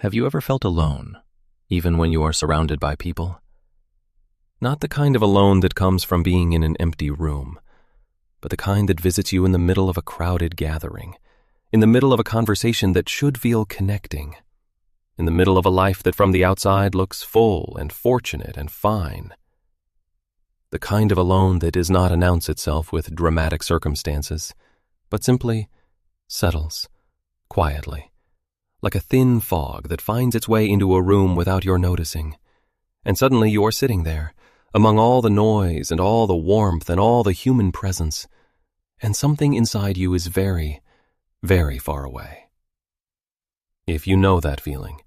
Have you ever felt alone, even when you are surrounded by people? Not the kind of alone that comes from being in an empty room, but the kind that visits you in the middle of a crowded gathering, in the middle of a conversation that should feel connecting, in the middle of a life that from the outside looks full and fortunate and fine. The kind of alone that does not announce itself with dramatic circumstances, but simply settles quietly, like a thin fog that finds its way into a room without your noticing, and suddenly you are sitting there, among all the noise and all the warmth and all the human presence, and something inside you is very, very far away. If you know that feeling,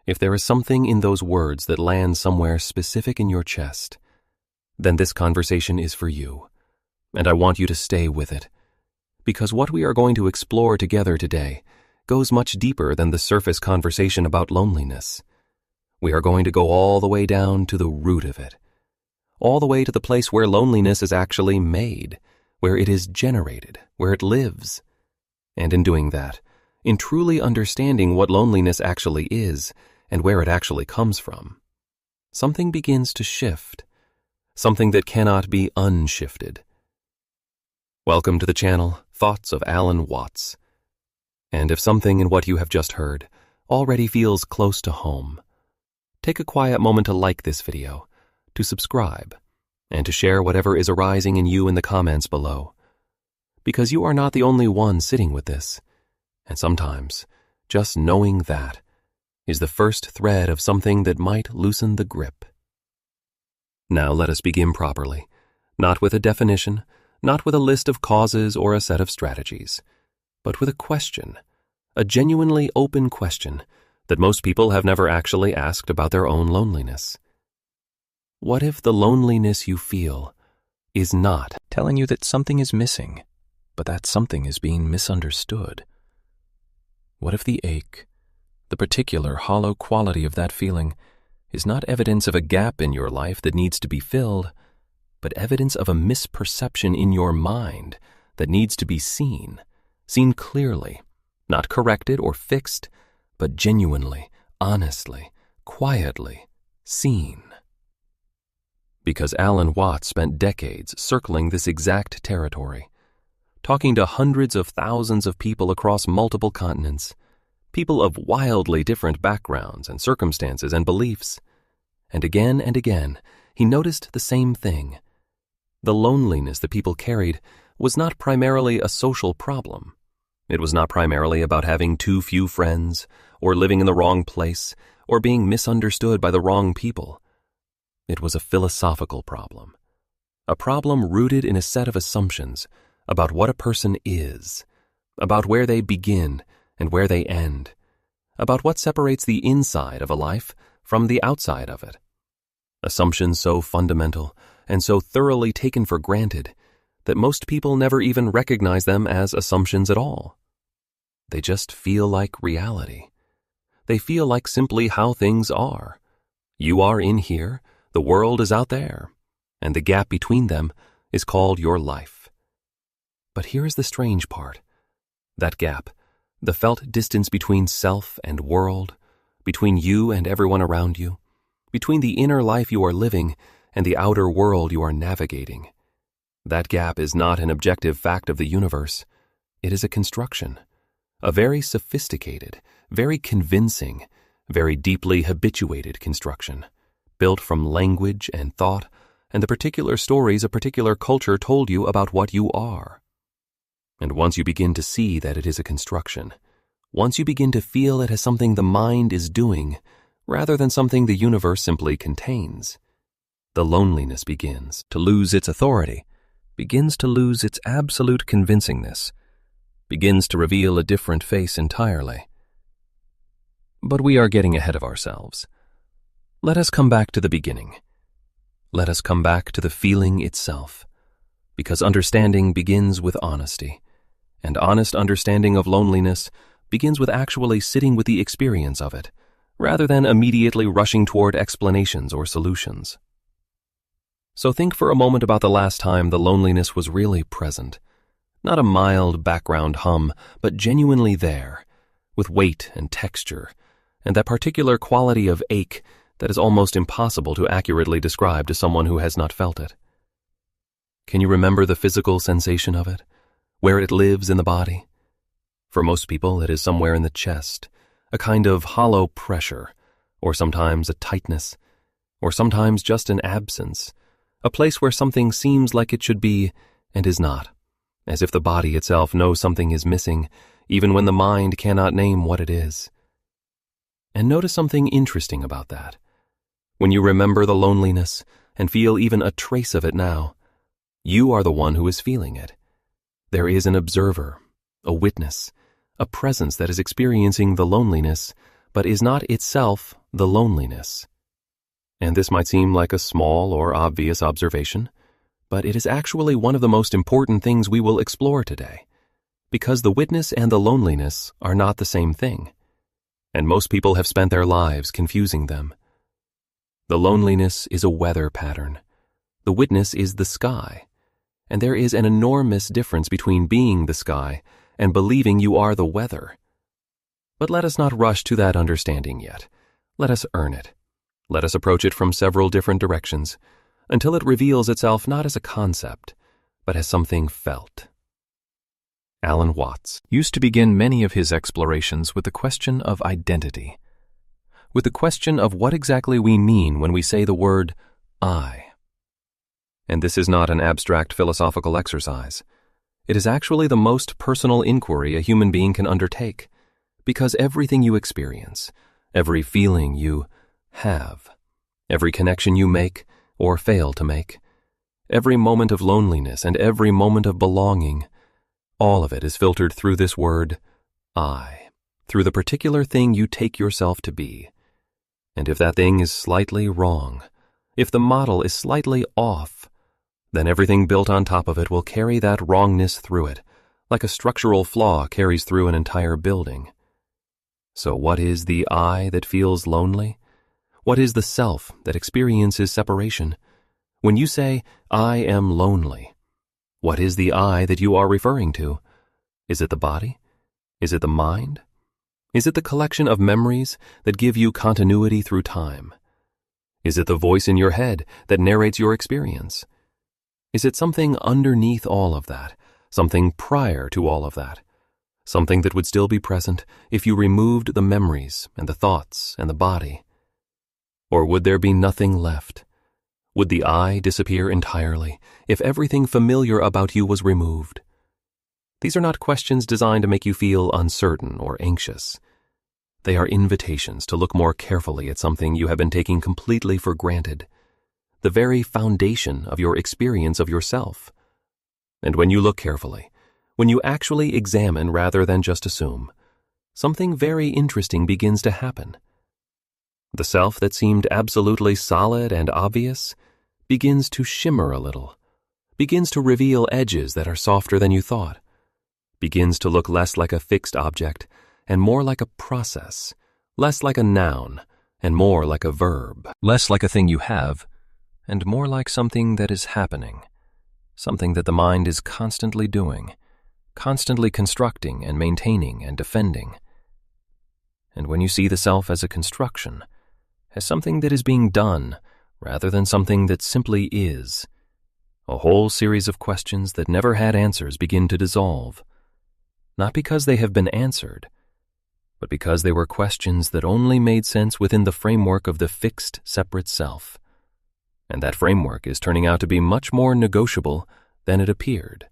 if there is something in those words that lands somewhere specific in your chest, then this conversation is for you, and I want you to stay with it, because what we are going to explore together today goes much deeper than the surface conversation about loneliness. We are going to go all the way down to the root of it, all the way to the place where loneliness is actually made, where it is generated, where it lives. And in doing that, in truly understanding what loneliness actually is and where it actually comes from, something begins to shift, something that cannot be unshifted. Welcome to the channel, Thoughts of Alan Watts. And if something in what you have just heard already feels close to home, take a quiet moment to like this video, to subscribe, and to share whatever is arising in you in the comments below. Because you are not the only one sitting with this, and sometimes just knowing that is the first thread of something that might loosen the grip. Now let us begin properly, not with a definition, not with a list of causes or a set of strategies, but with a question, a genuinely open question that most people have never actually asked about their own loneliness. What if the loneliness you feel is not telling you that something is missing, but that something is being misunderstood? What if the ache, the particular hollow quality of that feeling, is not evidence of a gap in your life that needs to be filled, but evidence of a misperception in your mind that needs to be seen clearly, not corrected or fixed, but genuinely, honestly, quietly seen? Because Alan Watts spent decades circling this exact territory, talking to hundreds of thousands of people across multiple continents, people of wildly different backgrounds and circumstances and beliefs. And again, he noticed the same thing. The loneliness that people carried was not primarily a social problem. It was not primarily about having too few friends, or living in the wrong place, or being misunderstood by the wrong people. It was a philosophical problem, a problem rooted in a set of assumptions about what a person is, about where they begin and where they end, about what separates the inside of a life from the outside of it. Assumptions so fundamental and so thoroughly taken for granted that most people never even recognize them as assumptions at all. They just feel like reality. They feel like simply how things are. You are in here, the world is out there, and the gap between them is called your life. But here is the strange part. That gap, the felt distance between self and world, between you and everyone around you, between the inner life you are living and the outer world you are navigating. That gap is not an objective fact of the universe. It is a construction, a very sophisticated, very convincing, very deeply habituated construction, built from language and thought and the particular stories a particular culture told you about what you are. And once you begin to see that it is a construction, once you begin to feel it as something the mind is doing, rather than something the universe simply contains, the loneliness begins to lose its authority, begins to lose its absolute convincingness, begins to reveal a different face entirely. But we are getting ahead of ourselves. Let us come back to the beginning. Let us come back to the feeling itself, because understanding begins with honesty, and honest understanding of loneliness begins with actually sitting with the experience of it, rather than immediately rushing toward explanations or solutions. So think for a moment about the last time the loneliness was really present, not a mild background hum, but genuinely there, with weight and texture, and that particular quality of ache that is almost impossible to accurately describe to someone who has not felt it. Can you remember the physical sensation of it, where it lives in the body? For most people, it is somewhere in the chest, a kind of hollow pressure, or sometimes a tightness, or sometimes just an absence, a place where something seems like it should be and is not, as if the body itself knows something is missing, even when the mind cannot name what it is. And notice something interesting about that. When you remember the loneliness and feel even a trace of it now, you are the one who is feeling it. There is an observer, a witness, a presence that is experiencing the loneliness, but is not itself the loneliness. And this might seem like a small or obvious observation, but it is actually one of the most important things we will explore today, because the witness and the loneliness are not the same thing, and most people have spent their lives confusing them. The loneliness is a weather pattern. The witness is the sky, and there is an enormous difference between being the sky and believing you are the weather. But let us not rush to that understanding yet. Let us earn it. Let us approach it from several different directions until it reveals itself not as a concept, but as something felt. Alan Watts used to begin many of his explorations with the question of identity, with the question of what exactly we mean when we say the word I. And this is not an abstract philosophical exercise. It is actually the most personal inquiry a human being can undertake, because everything you experience, every feeling you have, every connection you make or fail to make, every moment of loneliness and every moment of belonging, all of it is filtered through this word, I, through the particular thing you take yourself to be. And if that thing is slightly wrong, if the model is slightly off, then everything built on top of it will carry that wrongness through it, like a structural flaw carries through an entire building. So what is the I that feels lonely? What is the self that experiences separation? When you say, I am lonely, what is the I that you are referring to? Is it the body? Is it the mind? Is it the collection of memories that give you continuity through time? Is it the voice in your head that narrates your experience? Is it something underneath all of that, something prior to all of that, something that would still be present if you removed the memories and the thoughts and the body? Or would there be nothing left? Would the I disappear entirely if everything familiar about you was removed? These are not questions designed to make you feel uncertain or anxious. They are invitations to look more carefully at something you have been taking completely for granted, the very foundation of your experience of yourself. And when you look carefully, when you actually examine rather than just assume, something very interesting begins to happen. The self that seemed absolutely solid and obvious begins to shimmer a little, begins to reveal edges that are softer than you thought, begins to look less like a fixed object and more like a process, less like a noun and more like a verb, less like a thing you have and more like something that is happening, something that the mind is constantly doing, constantly constructing and maintaining and defending. And when you see the self as a construction, as something that is being done rather than something that simply is, a whole series of questions that never had answers begin to dissolve, not because they have been answered, but because they were questions that only made sense within the framework of the fixed, separate self. And that framework is turning out to be much more negotiable than it appeared.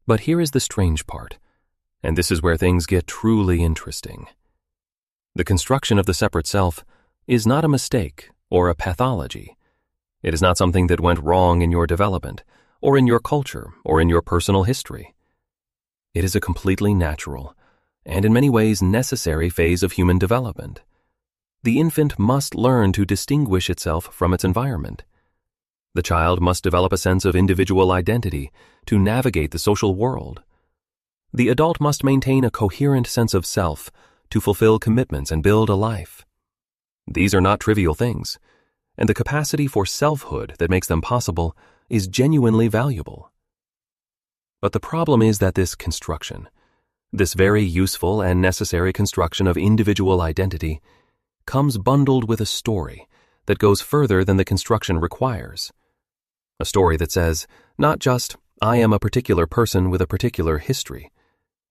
But here is the strange part, and this is where things get truly interesting. The construction of the separate self is not a mistake or a pathology. It is not something that went wrong in your development, or in your culture, or in your personal history. It is a completely natural, and in many ways necessary phase of human development. The infant must learn to distinguish itself from its environment. The child must develop a sense of individual identity to navigate the social world. The adult must maintain a coherent sense of self to fulfill commitments and build a life. These are not trivial things, and the capacity for selfhood that makes them possible is genuinely valuable. But the problem is that this construction, This very useful and necessary construction of individual identity comes bundled with a story that goes further than the construction requires. A story that says, not just, I am a particular person with a particular history,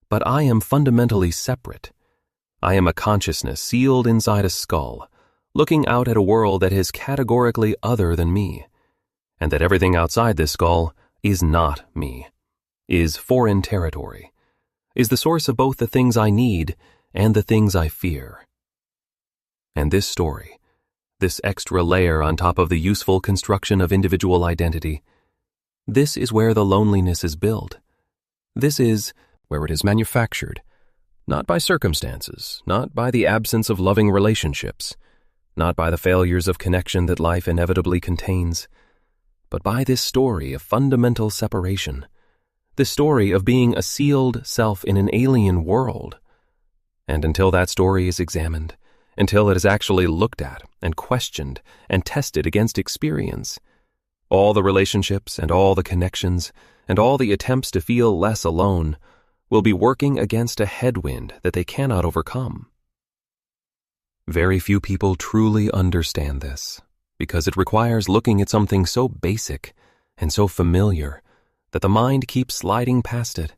but I am fundamentally separate. I am a consciousness sealed inside a skull, looking out at a world that is categorically other than me, and that everything outside this skull is not me, is foreign territory, is the source of both the things I need and the things I fear. And this story, this extra layer on top of the useful construction of individual identity, this is where the loneliness is built. This is where it is manufactured, not by circumstances, not by the absence of loving relationships, not by the failures of connection that life inevitably contains, but by this story of fundamental separation, this story of being a sealed self in an alien world. And until that story is examined, until it is actually looked at and questioned and tested against experience, all the relationships and all the connections and all the attempts to feel less alone will be working against a headwind that they cannot overcome. Very few people truly understand this, because it requires looking at something so basic and so familiar that the mind keeps sliding past it.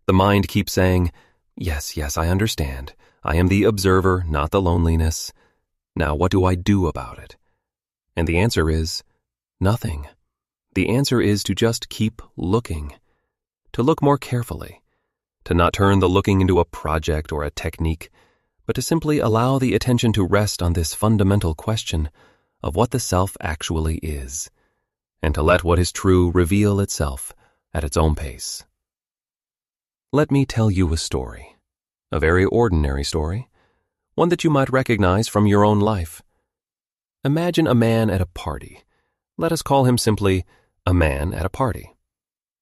The mind keeps saying, yes, I understand. I am the observer, not the loneliness. Now what do I do about it? And the answer is nothing. The answer is to just keep looking, to look more carefully, to not turn the looking into a project or a technique, but to simply allow the attention to rest on this fundamental question of what the self actually is, and to let what is true reveal itself at its own pace. Let me tell you a story, a very ordinary story, one that you might recognize from your own life. Imagine a man at a party. Let us call him simply a man at a party.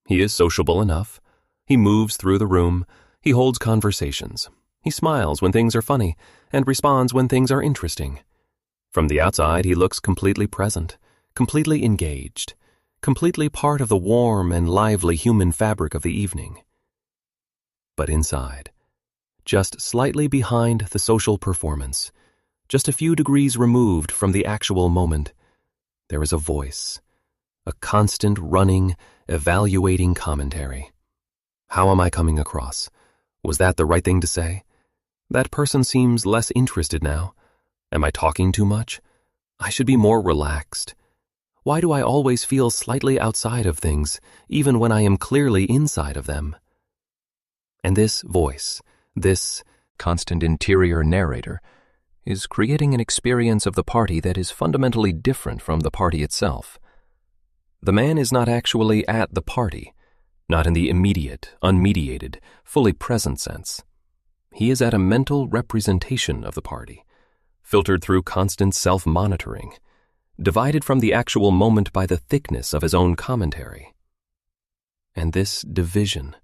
He is sociable enough. He moves through the room. He holds conversations. He smiles when things are funny and responds when things are interesting. From the outside, he looks completely present, completely engaged, completely part of the warm and lively human fabric of the evening. But inside, just slightly behind the social performance, just a few degrees removed from the actual moment, there is a voice, a constant running, evaluating commentary. How am I coming across? Was that the right thing to say? That person seems less interested now. Am I talking too much? I should be more relaxed. Why do I always feel slightly outside of things, even when I am clearly inside of them? And this voice, this constant interior narrator, is creating an experience of the party that is fundamentally different from the party itself. The man is not actually at the party, not in the immediate, unmediated, fully present sense. He is at a mental representation of the party, filtered through constant self-monitoring, divided from the actual moment by the thickness of his own commentary. And this division,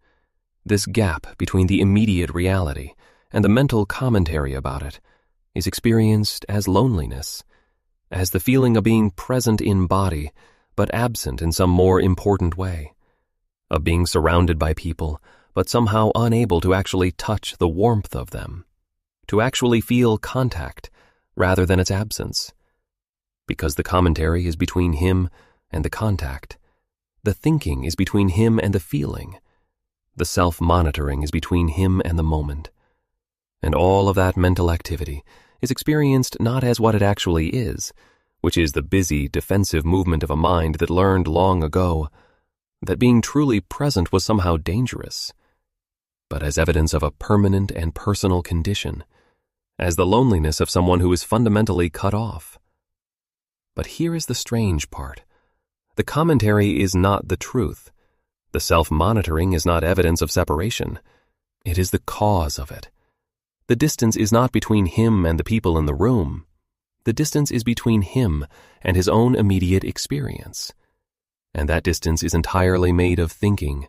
this gap between the immediate reality and the mental commentary about it, is experienced as loneliness, as the feeling of being present in body, but absent in some more important way, of being surrounded by people, but somehow unable to actually touch the warmth of them, to actually feel contact rather than its absence. Because the commentary is between him and the contact, the thinking is between him and the feeling, the self-monitoring is between him and the moment, and all of that mental activity is experienced not as what it actually is, which is the busy, defensive movement of a mind that learned long ago that being truly present was somehow dangerous, but as evidence of a permanent and personal condition, as the loneliness of someone who is fundamentally cut off. But here is the strange part. The commentary is not the truth. The self-monitoring is not evidence of separation. It is the cause of it. The distance is not between him and the people in the room. The distance is between him and his own immediate experience. And that distance is entirely made of thinking,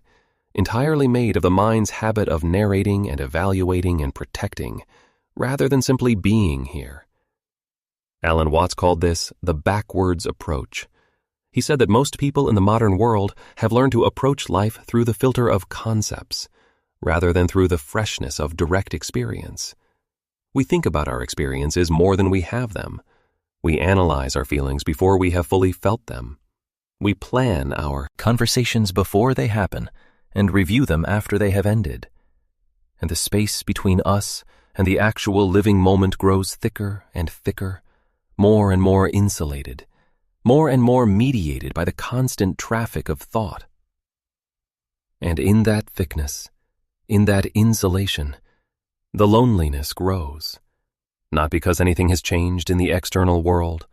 entirely made of the mind's habit of narrating and evaluating and protecting, rather than simply being here. Alan Watts called this the backwards approach. He said that most people in the modern world have learned to approach life through the filter of concepts, rather than through the freshness of direct experience. We think about our experiences more than we have them. We analyze our feelings before we have fully felt them. We plan our conversations before they happen and review them after they have ended. And the space between us and the actual living moment grows thicker and thicker, more and more insulated, more and more mediated by the constant traffic of thought. And in that thickness, in that insulation, the loneliness grows, not because anything has changed in the external world,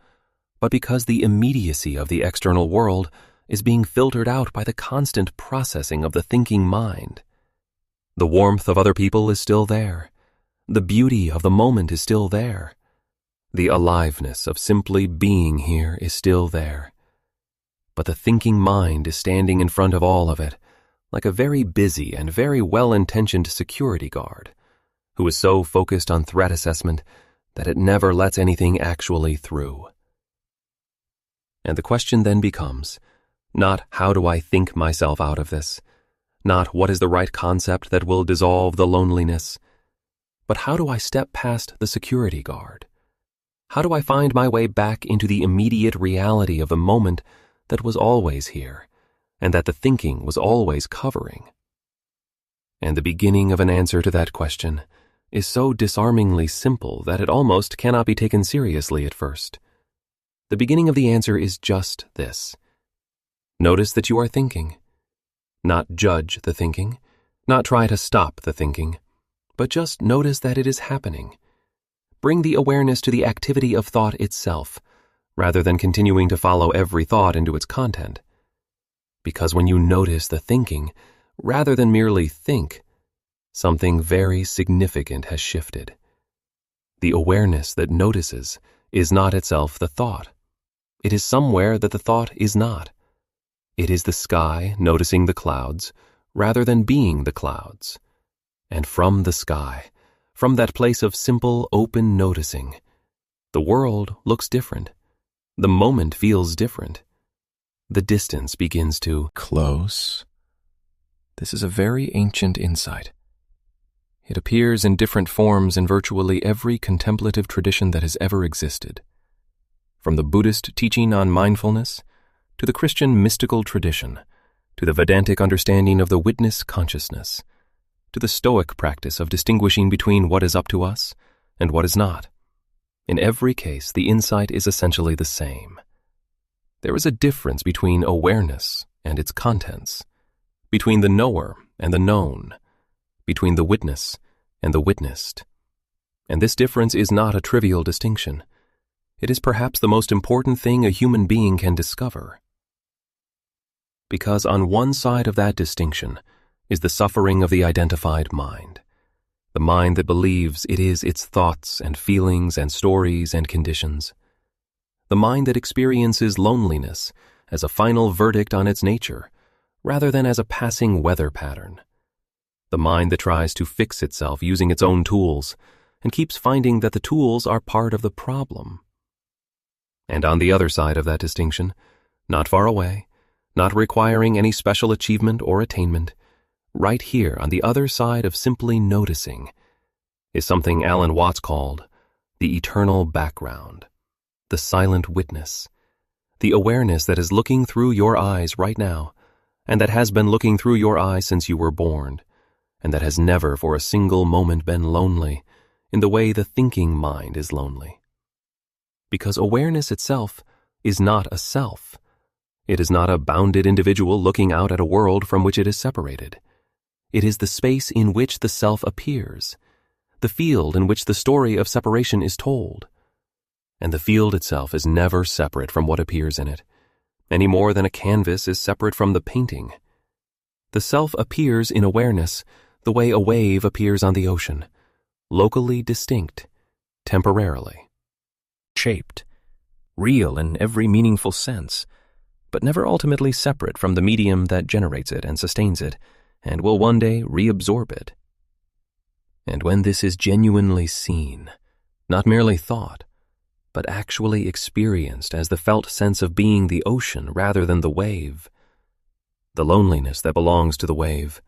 but because the immediacy of the external world is being filtered out by the constant processing of the thinking mind. The warmth of other people is still there. The beauty of the moment is still there. The aliveness of simply being here is still there. But the thinking mind is standing in front of all of it, like a very busy and very well-intentioned security guard, who is so focused on threat assessment that it never lets anything actually through. And the question then becomes, not how do I think myself out of this, not what is the right concept that will dissolve the loneliness, but how do I step past the security guard? How do I find my way back into the immediate reality of a moment that was always here, and that the thinking was always covering? And the beginning of an answer to that question is so disarmingly simple that it almost cannot be taken seriously at first. The beginning of the answer is just this. Notice that you are thinking. Not judge the thinking, not try to stop the thinking, but just notice that it is happening. Bring the awareness to the activity of thought itself, rather than continuing to follow every thought into its content. Because when you notice the thinking, rather than merely think, something very significant has shifted. The awareness that notices is not itself the thought. It is somewhere that the thought is not. It is the sky noticing the clouds, rather than being the clouds. And from the sky, from that place of simple, open noticing, the world looks different. The moment feels different. The distance begins to close. This is a very ancient insight. It appears in different forms in virtually every contemplative tradition that has ever existed. From the Buddhist teaching on mindfulness, to the Christian mystical tradition, to the Vedantic understanding of the witness consciousness, to the Stoic practice of distinguishing between what is up to us and what is not. In every case, the insight is essentially the same. There is a difference between awareness and its contents, between the knower and the known, between the witness and the witnessed. And this difference is not a trivial distinction. It is perhaps the most important thing a human being can discover. Because on one side of that distinction is the suffering of the identified mind, the mind that believes it is its thoughts and feelings and stories and conditions, the mind that experiences loneliness as a final verdict on its nature, rather than as a passing weather pattern, the mind that tries to fix itself using its own tools and keeps finding that the tools are part of the problem. And on the other side of that distinction, not far away, not requiring any special achievement or attainment, right here on the other side of simply noticing, is something Alan Watts called the eternal background, the silent witness, the awareness that is looking through your eyes right now, and that has been looking through your eyes since you were born, and that has never for a single moment been lonely in the way the thinking mind is lonely. Because awareness itself is not a self. It is not a bounded individual looking out at a world from which it is separated. It is the space in which the self appears, the field in which the story of separation is told. And the field itself is never separate from what appears in it, any more than a canvas is separate from the painting. The self appears in awareness the way a wave appears on the ocean, locally distinct, temporarily. Shaped, real in every meaningful sense, but never ultimately separate from the medium that generates it and sustains it, and will one day reabsorb it. And when this is genuinely seen, not merely thought, but actually experienced as the felt sense of being the ocean rather than the wave, the loneliness that belongs to the wave,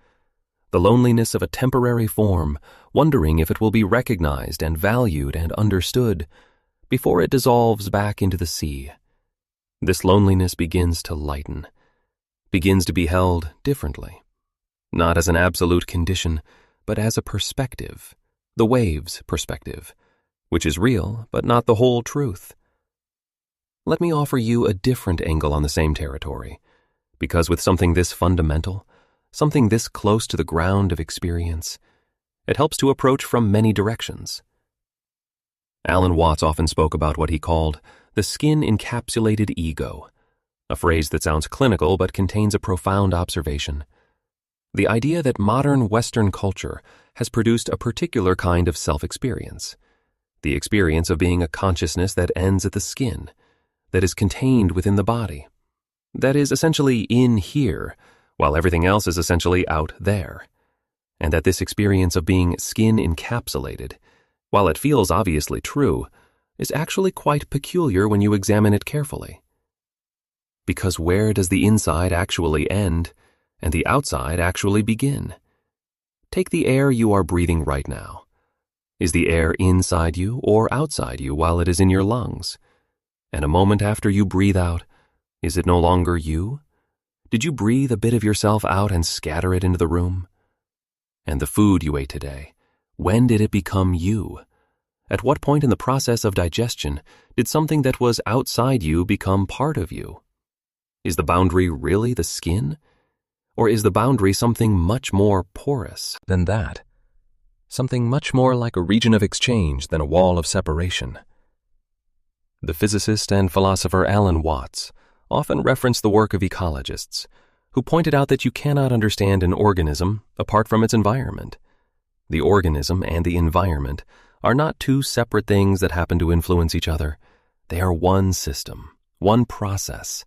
the loneliness of a temporary form, wondering if it will be recognized and valued and understood before it dissolves back into the sea. This loneliness begins to lighten, begins to be held differently, not as an absolute condition, but as a perspective, the wave's perspective, which is real but not the whole truth. Let me offer you a different angle on the same territory, because with something this fundamental, something this close to the ground of experience, it helps to approach from many directions. Alan Watts often spoke about what he called the skin-encapsulated ego, a phrase that sounds clinical but contains a profound observation. The idea that modern Western culture has produced a particular kind of self-experience, the experience of being a consciousness that ends at the skin, that is contained within the body, that is essentially in here, while everything else is essentially out there, and that this experience of being skin-encapsulated, while it feels obviously true, is actually quite peculiar when you examine it carefully. Because where does the inside actually end and the outside actually begin? Take the air you are breathing right now. Is the air inside you or outside you while it is in your lungs? And a moment after you breathe out, is it no longer you? Did you breathe a bit of yourself out and scatter it into the room? And the food you ate today, when did it become you? At what point in the process of digestion did something that was outside you become part of you? Is the boundary really the skin? Or is the boundary something much more porous than that? Something much more like a region of exchange than a wall of separation? The physicist and philosopher Alan Watts often referenced the work of ecologists, who pointed out that you cannot understand an organism apart from its environment. The organism and the environment are not two separate things that happen to influence each other. They are one system, one process.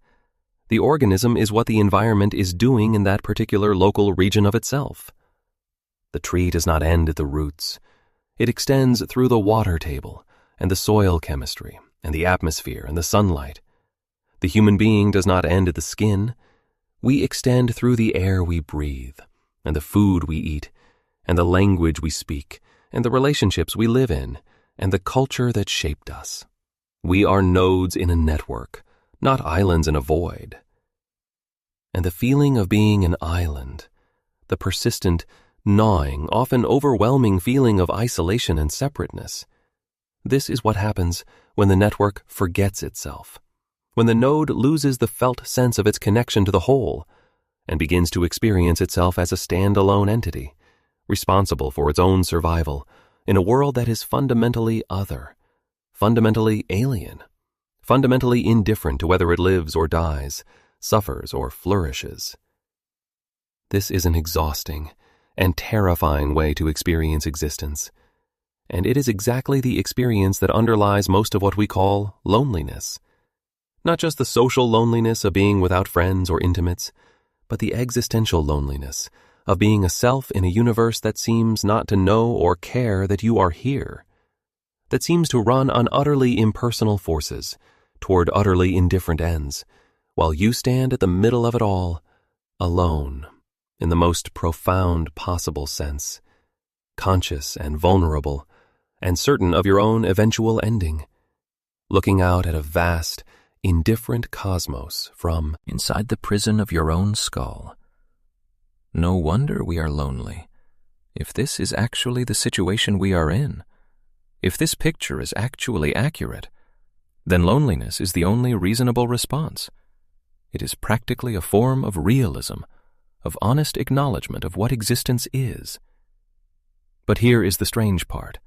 The organism is what the environment is doing in that particular local region of itself. The tree does not end at the roots. It extends through the water table and the soil chemistry and the atmosphere and the sunlight. The human being does not end at the skin. We extend through the air we breathe, and the food we eat, and the language we speak, and the relationships we live in, and the culture that shaped us. We are nodes in a network, not islands in a void. And the feeling of being an island, the persistent, gnawing, often overwhelming feeling of isolation and separateness, this is what happens when the network forgets itself, when the node loses the felt sense of its connection to the whole and begins to experience itself as a standalone entity, responsible for its own survival in a world that is fundamentally other, fundamentally alien, fundamentally indifferent to whether it lives or dies, suffers or flourishes. This is an exhausting and terrifying way to experience existence, and it is exactly the experience that underlies most of what we call loneliness. Not just the social loneliness of being without friends or intimates, but the existential loneliness of being a self in a universe that seems not to know or care that you are here, that seems to run on utterly impersonal forces toward utterly indifferent ends, while you stand at the middle of it all, alone, in the most profound possible sense, conscious and vulnerable, and certain of your own eventual ending, looking out at a vast, indifferent cosmos from inside the prison of your own skull. No wonder we are lonely. If this is actually the situation we are in, if this picture is actually accurate, then loneliness is the only reasonable response. It is practically a form of realism, of honest acknowledgement of what existence is. But here is the strange part.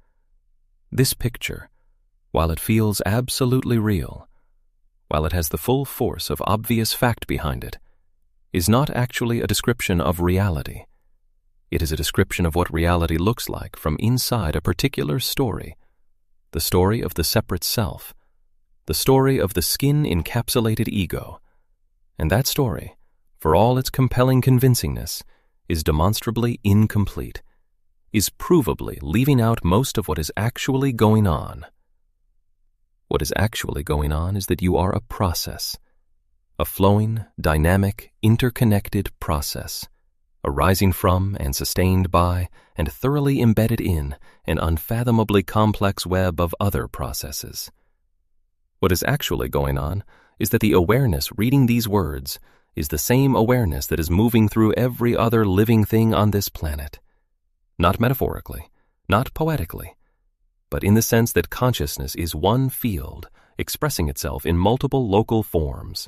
This picture, while it feels absolutely real, while it has the full force of obvious fact behind it, is not actually a description of reality. It is a description of what reality looks like from inside a particular story, the story of the separate self, the story of the skin-encapsulated ego. And that story, for all its compelling convincingness, is demonstrably incomplete, is provably leaving out most of what is actually going on. What is actually going on is that you are a process, a flowing, dynamic, interconnected process, arising from and sustained by and thoroughly embedded in an unfathomably complex web of other processes. What is actually going on is that the awareness reading these words is the same awareness that is moving through every other living thing on this planet. Not metaphorically, not poetically, but in the sense that consciousness is one field expressing itself in multiple local forms.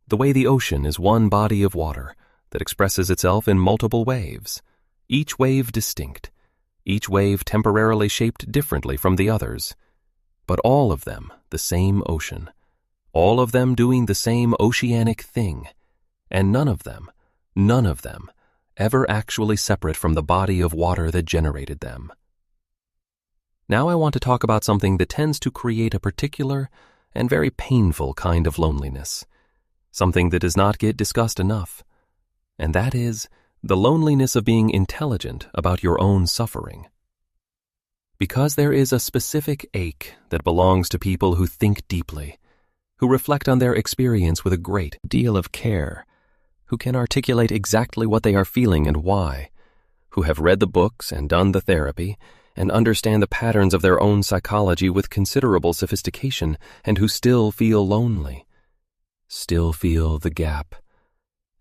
The way the ocean is one body of water that expresses itself in multiple waves, each wave distinct, each wave temporarily shaped differently from the others, but all of them the same ocean, all of them doing the same oceanic thing, and none of them, ever actually separate from the body of water that generated them. Now I want to talk about something that tends to create a particular and very painful kind of loneliness, something that does not get discussed enough, and that is the loneliness of being intelligent about your own suffering. Because there is a specific ache that belongs to people who think deeply, who reflect on their experience with a great deal of care, who can articulate exactly what they are feeling and why, who have read the books and done the therapy, and understand the patterns of their own psychology with considerable sophistication, and who still feel lonely, still feel the gap,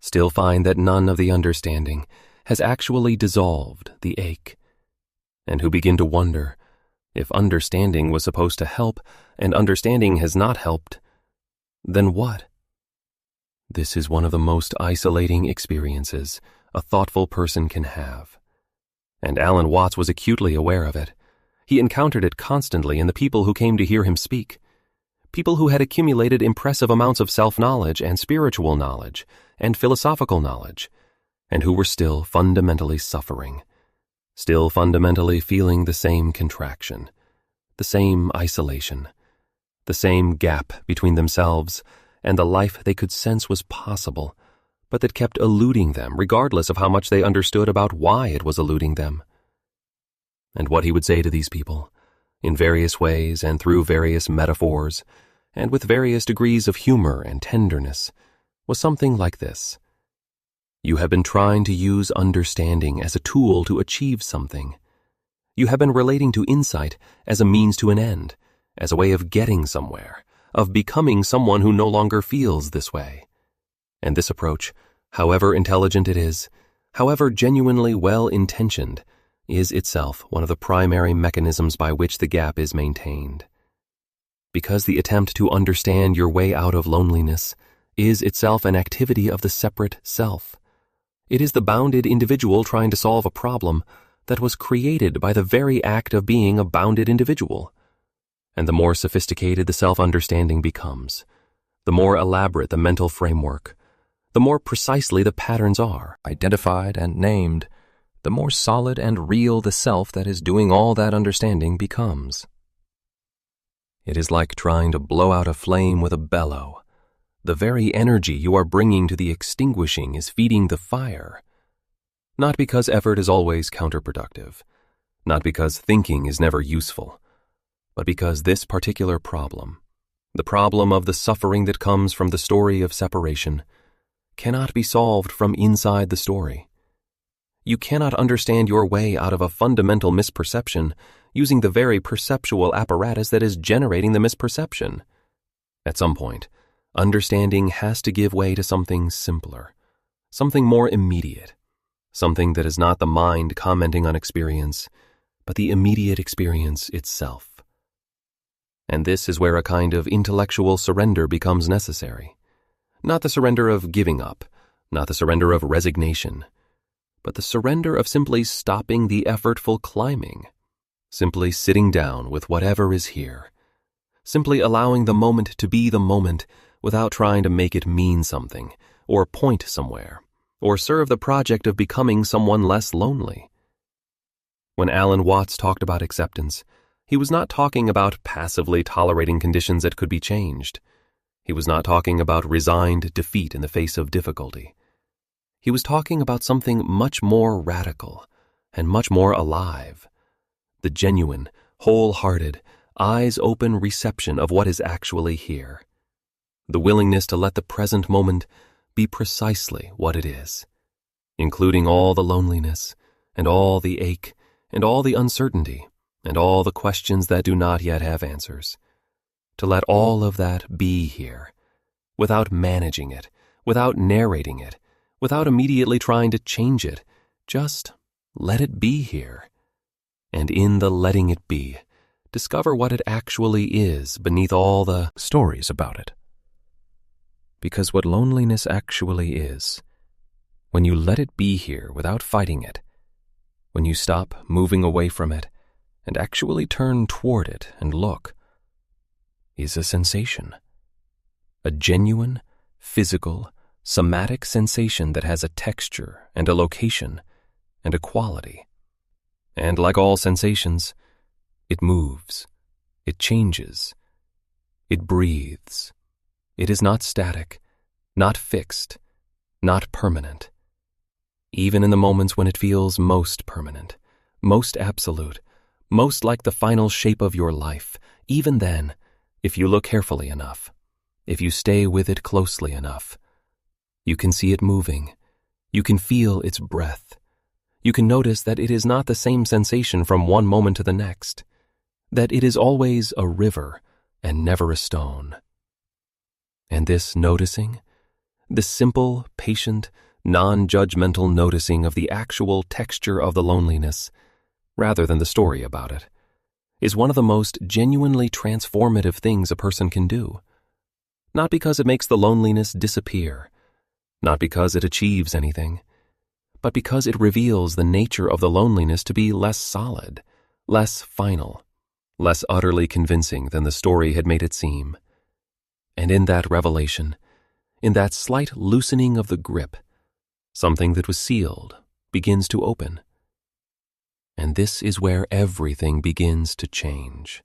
still find that none of the understanding has actually dissolved the ache, and who begin to wonder, if understanding was supposed to help and understanding has not helped, then what? This is one of the most isolating experiences a thoughtful person can have. And Alan Watts was acutely aware of it. He encountered it constantly in the people who came to hear him speak. People who had accumulated impressive amounts of self-knowledge and spiritual knowledge and philosophical knowledge, and who were still fundamentally suffering, still fundamentally feeling the same contraction, the same isolation, the same gap between themselves and the life they could sense was possible, but that kept eluding them regardless of how much they understood about why it was eluding them. And what he would say to these people, in various ways and through various metaphors, and with various degrees of humor and tenderness, was something like this. You have been trying to use understanding as a tool to achieve something. You have been relating to insight as a means to an end, as a way of getting somewhere, of becoming someone who no longer feels this way. And this approach, however intelligent it is, however genuinely well-intentioned, is itself one of the primary mechanisms by which the gap is maintained. Because the attempt to understand your way out of loneliness is itself an activity of the separate self. It is the bounded individual trying to solve a problem that was created by the very act of being a bounded individual. And the more sophisticated the self-understanding becomes, the more elaborate the mental framework, the more precisely the patterns are identified and named, the more solid and real the self that is doing all that understanding becomes. It is like trying to blow out a flame with a bellow. The very energy you are bringing to the extinguishing is feeding the fire. Not because effort is always counterproductive, not because thinking is never useful, but because this particular problem, the problem of the suffering that comes from the story of separation, cannot be solved from inside the story. You cannot understand your way out of a fundamental misperception using the very perceptual apparatus that is generating the misperception. At some point, understanding has to give way to something simpler, something more immediate, something that is not the mind commenting on experience, but the immediate experience itself. And this is where a kind of intellectual surrender becomes necessary. Not the surrender of giving up, not the surrender of resignation, but the surrender of simply stopping the effortful climbing, simply sitting down with whatever is here, simply allowing the moment to be the moment without trying to make it mean something, or point somewhere, or serve the project of becoming someone less lonely. When Alan Watts talked about acceptance, he was not talking about passively tolerating conditions that could be changed. He was not talking about resigned defeat in the face of difficulty. He was talking about something much more radical and much more alive. The genuine, wholehearted, eyes-open reception of what is actually here. The willingness to let the present moment be precisely what it is. including all the loneliness, and all the ache, and all the uncertainty, and all the questions that do not yet have answers. To let all of that be here, without managing it, without narrating it, without immediately trying to change it, just let it be here. And in the letting it be, discover what it actually is beneath all the stories about it. Because what loneliness actually is, when you let it be here without fighting it, when you stop moving away from it and actually turn toward it and look, is a sensation. A genuine, physical, somatic sensation that has a texture and a location and a quality. And like all sensations, it moves, it changes, it breathes. It is not static, not fixed, not permanent. Even in the moments when it feels most permanent, most absolute, most like the final shape of your life, even then, if you look carefully enough, if you stay with it closely enough, you can see it moving, you can feel its breath, you can notice that it is not the same sensation from one moment to the next, that it is always a river and never a stone. And this noticing, this simple, patient, non-judgmental noticing of the actual texture of the loneliness, rather than the story about it, is one of the most genuinely transformative things a person can do. Not because it makes the loneliness disappear, not because it achieves anything, but because it reveals the nature of the loneliness to be less solid, less final, less utterly convincing than the story had made it seem. And in that revelation, in that slight loosening of the grip, something that was sealed begins to open. And this is where everything begins to change.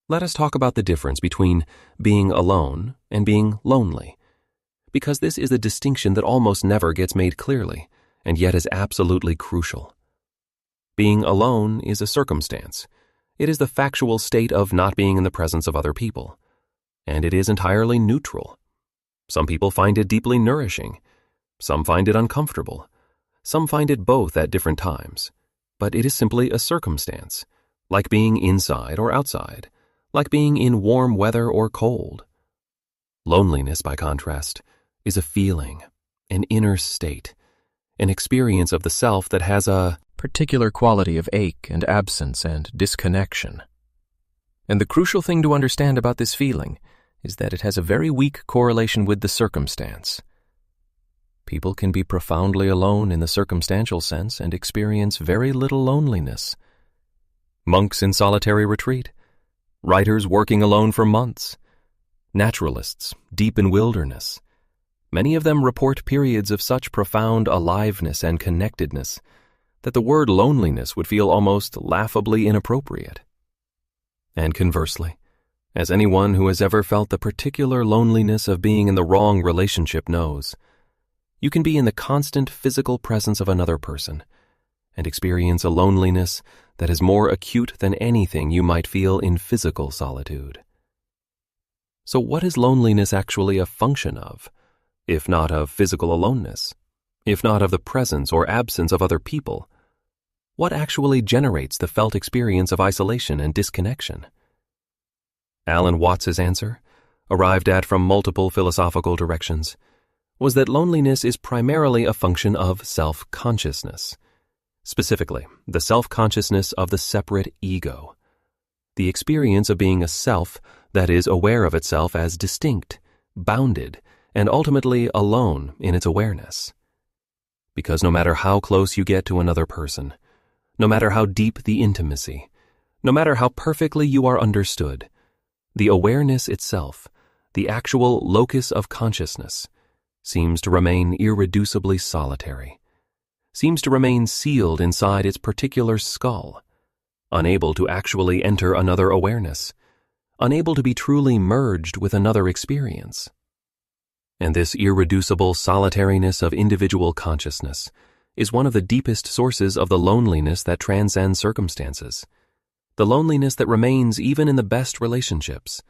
Let us talk about the difference between being alone and being lonely, because this is a distinction that almost never gets made clearly, and yet is absolutely crucial. Being alone is a circumstance. It is the factual state of not being in the presence of other people, and it is entirely neutral. Some people find it deeply nourishing. Some find it uncomfortable. Some find it both at different times. But it is simply a circumstance, like being inside or outside, like being in warm weather or cold. Loneliness, by contrast, is a feeling, an inner state, an experience of the self that has a particular quality of ache and absence and disconnection. And the crucial thing to understand about this feeling is that it has a very weak correlation with the circumstance. People can be profoundly alone in the circumstantial sense and experience very little loneliness. Monks in solitary retreat, writers working alone for months, naturalists deep in wilderness. Many of them report periods of such profound aliveness and connectedness that the word loneliness would feel almost laughably inappropriate. And conversely, as anyone who has ever felt the particular loneliness of being in the wrong relationship knows, you can be in the constant physical presence of another person and experience a loneliness that is more acute than anything you might feel in physical solitude. So what is loneliness actually a function of, if not of physical aloneness, if not of the presence or absence of other people? What actually generates the felt experience of isolation and disconnection? Alan Watts's answer, arrived at from multiple philosophical directions, was that loneliness is primarily a function of self-consciousness, specifically the self-consciousness of the separate ego, the experience of being a self that is aware of itself as distinct, bounded, and ultimately alone in its awareness. Because no matter how close you get to another person, no matter how deep the intimacy, no matter how perfectly you are understood, the awareness itself, the actual locus of consciousness, seems to remain irreducibly solitary, seems to remain sealed inside its particular skull, unable to actually enter another awareness, unable to be truly merged with another experience. And this irreducible solitariness of individual consciousness is one of the deepest sources of the loneliness that transcends circumstances, the loneliness that remains even in the best relationships,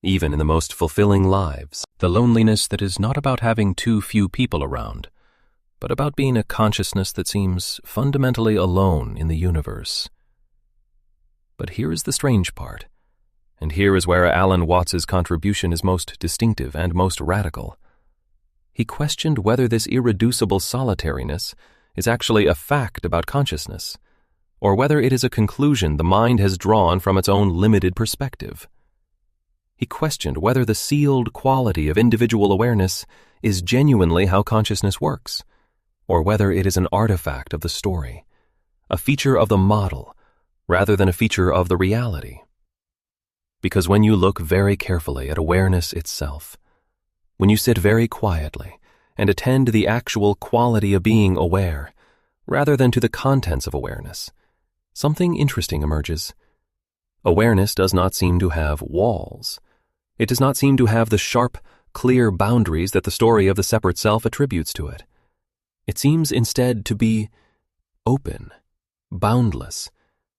even in the most fulfilling lives, the loneliness that is not about having too few people around, but about being a consciousness that seems fundamentally alone in the universe. But here is the strange part, and here is where Alan Watts's contribution is most distinctive and most radical. He questioned whether this irreducible solitariness is actually a fact about consciousness, or whether it is a conclusion the mind has drawn from its own limited perspective. He questioned whether the sealed quality of individual awareness is genuinely how consciousness works, or whether it is an artifact of the story, a feature of the model, rather than a feature of the reality. Because when you look very carefully at awareness itself, when you sit very quietly and attend to the actual quality of being aware, rather than to the contents of awareness, something interesting emerges. Awareness does not seem to have walls. It does not seem to have the sharp, clear boundaries that the story of the separate self attributes to it. It seems instead to be open, boundless,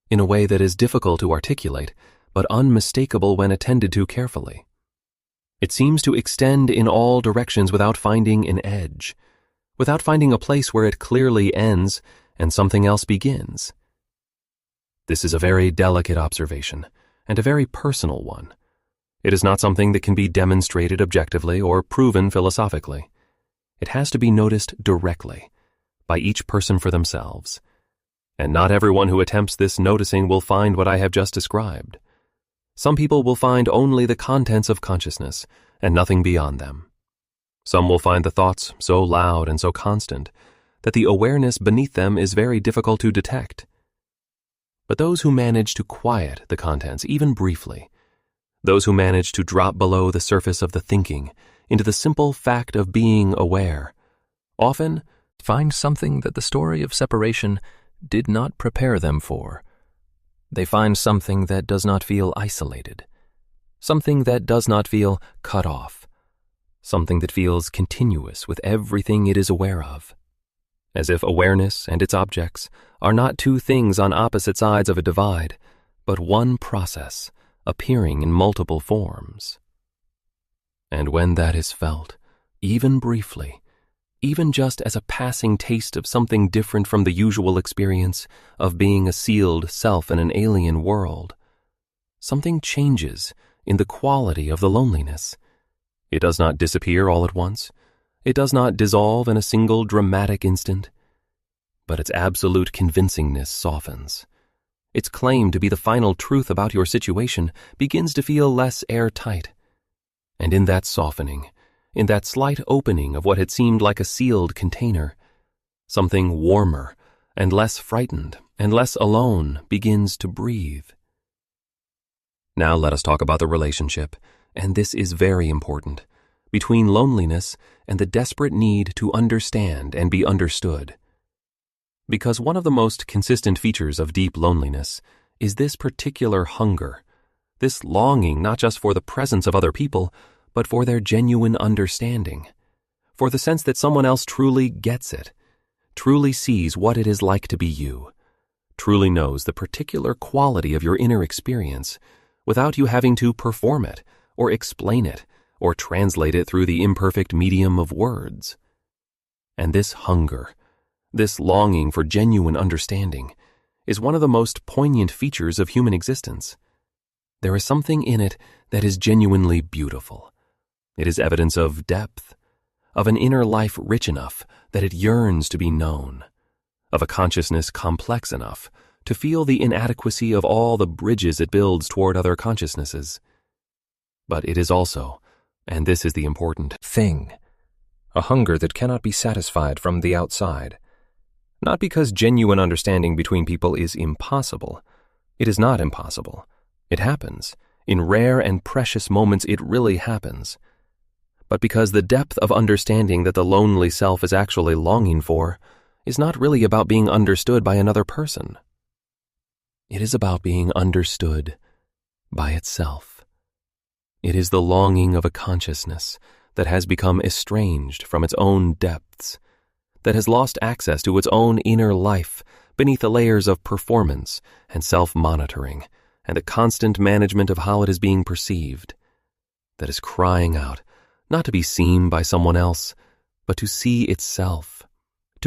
in a way that is difficult to articulate, but unmistakable when attended to carefully. It seems to extend in all directions without finding an edge, without finding a place where it clearly ends and something else begins. This is a very delicate observation, and a very personal one. It is not something that can be demonstrated objectively or proven philosophically. It has to be noticed directly, by each person for themselves. And not everyone who attempts this noticing will find what I have just described. Some people will find only the contents of consciousness, and nothing beyond them. Some will find the thoughts so loud and so constant that the awareness beneath them is very difficult to detect. But those who manage to quiet the contents, even briefly, those who manage to drop below the surface of the thinking into the simple fact of being aware, often find something that the story of separation did not prepare them for. They find something that does not feel isolated, something that does not feel cut off, something that feels continuous with everything it is aware of, as if awareness and its objects are not two things on opposite sides of a divide, but one process appearing in multiple forms. And when that is felt, even briefly, even just as a passing taste of something different from the usual experience of being a sealed self in an alien world, something changes in the quality of the loneliness. It does not disappear all at once. It does not dissolve in a single dramatic instant. But its absolute convincingness softens. Its claim to be the final truth about your situation begins to feel less airtight. And in that softening, in that slight opening of what had seemed like a sealed container, something warmer and less frightened and less alone begins to breathe. Now let us talk about the relationship, and this is very important, between loneliness and the desperate need to understand and be understood. Because one of the most consistent features of deep loneliness is this particular hunger, this longing not just for the presence of other people, but for their genuine understanding, for the sense that someone else truly gets it, truly sees what it is like to be you, truly knows the particular quality of your inner experience without you having to perform it, or explain it, or translate it through the imperfect medium of words. And this hunger, this longing for genuine understanding, is one of the most poignant features of human existence. There is something in it that is genuinely beautiful. It is evidence of depth, of an inner life rich enough that it yearns to be known, of a consciousness complex enough to feel the inadequacy of all the bridges it builds toward other consciousnesses. But it is also, and this is the important thing, a hunger that cannot be satisfied from the outside. Not because genuine understanding between people is impossible. It is not impossible. It happens. In rare and precious moments it really happens. But because the depth of understanding that the lonely self is actually longing for is not really about being understood by another person. It is about being understood by itself. It is the longing of a consciousness that has become estranged from its own depths, that has lost access to its own inner life beneath the layers of performance and self-monitoring and the constant management of how it is being perceived, that is crying out, not to be seen by someone else, but to see itself,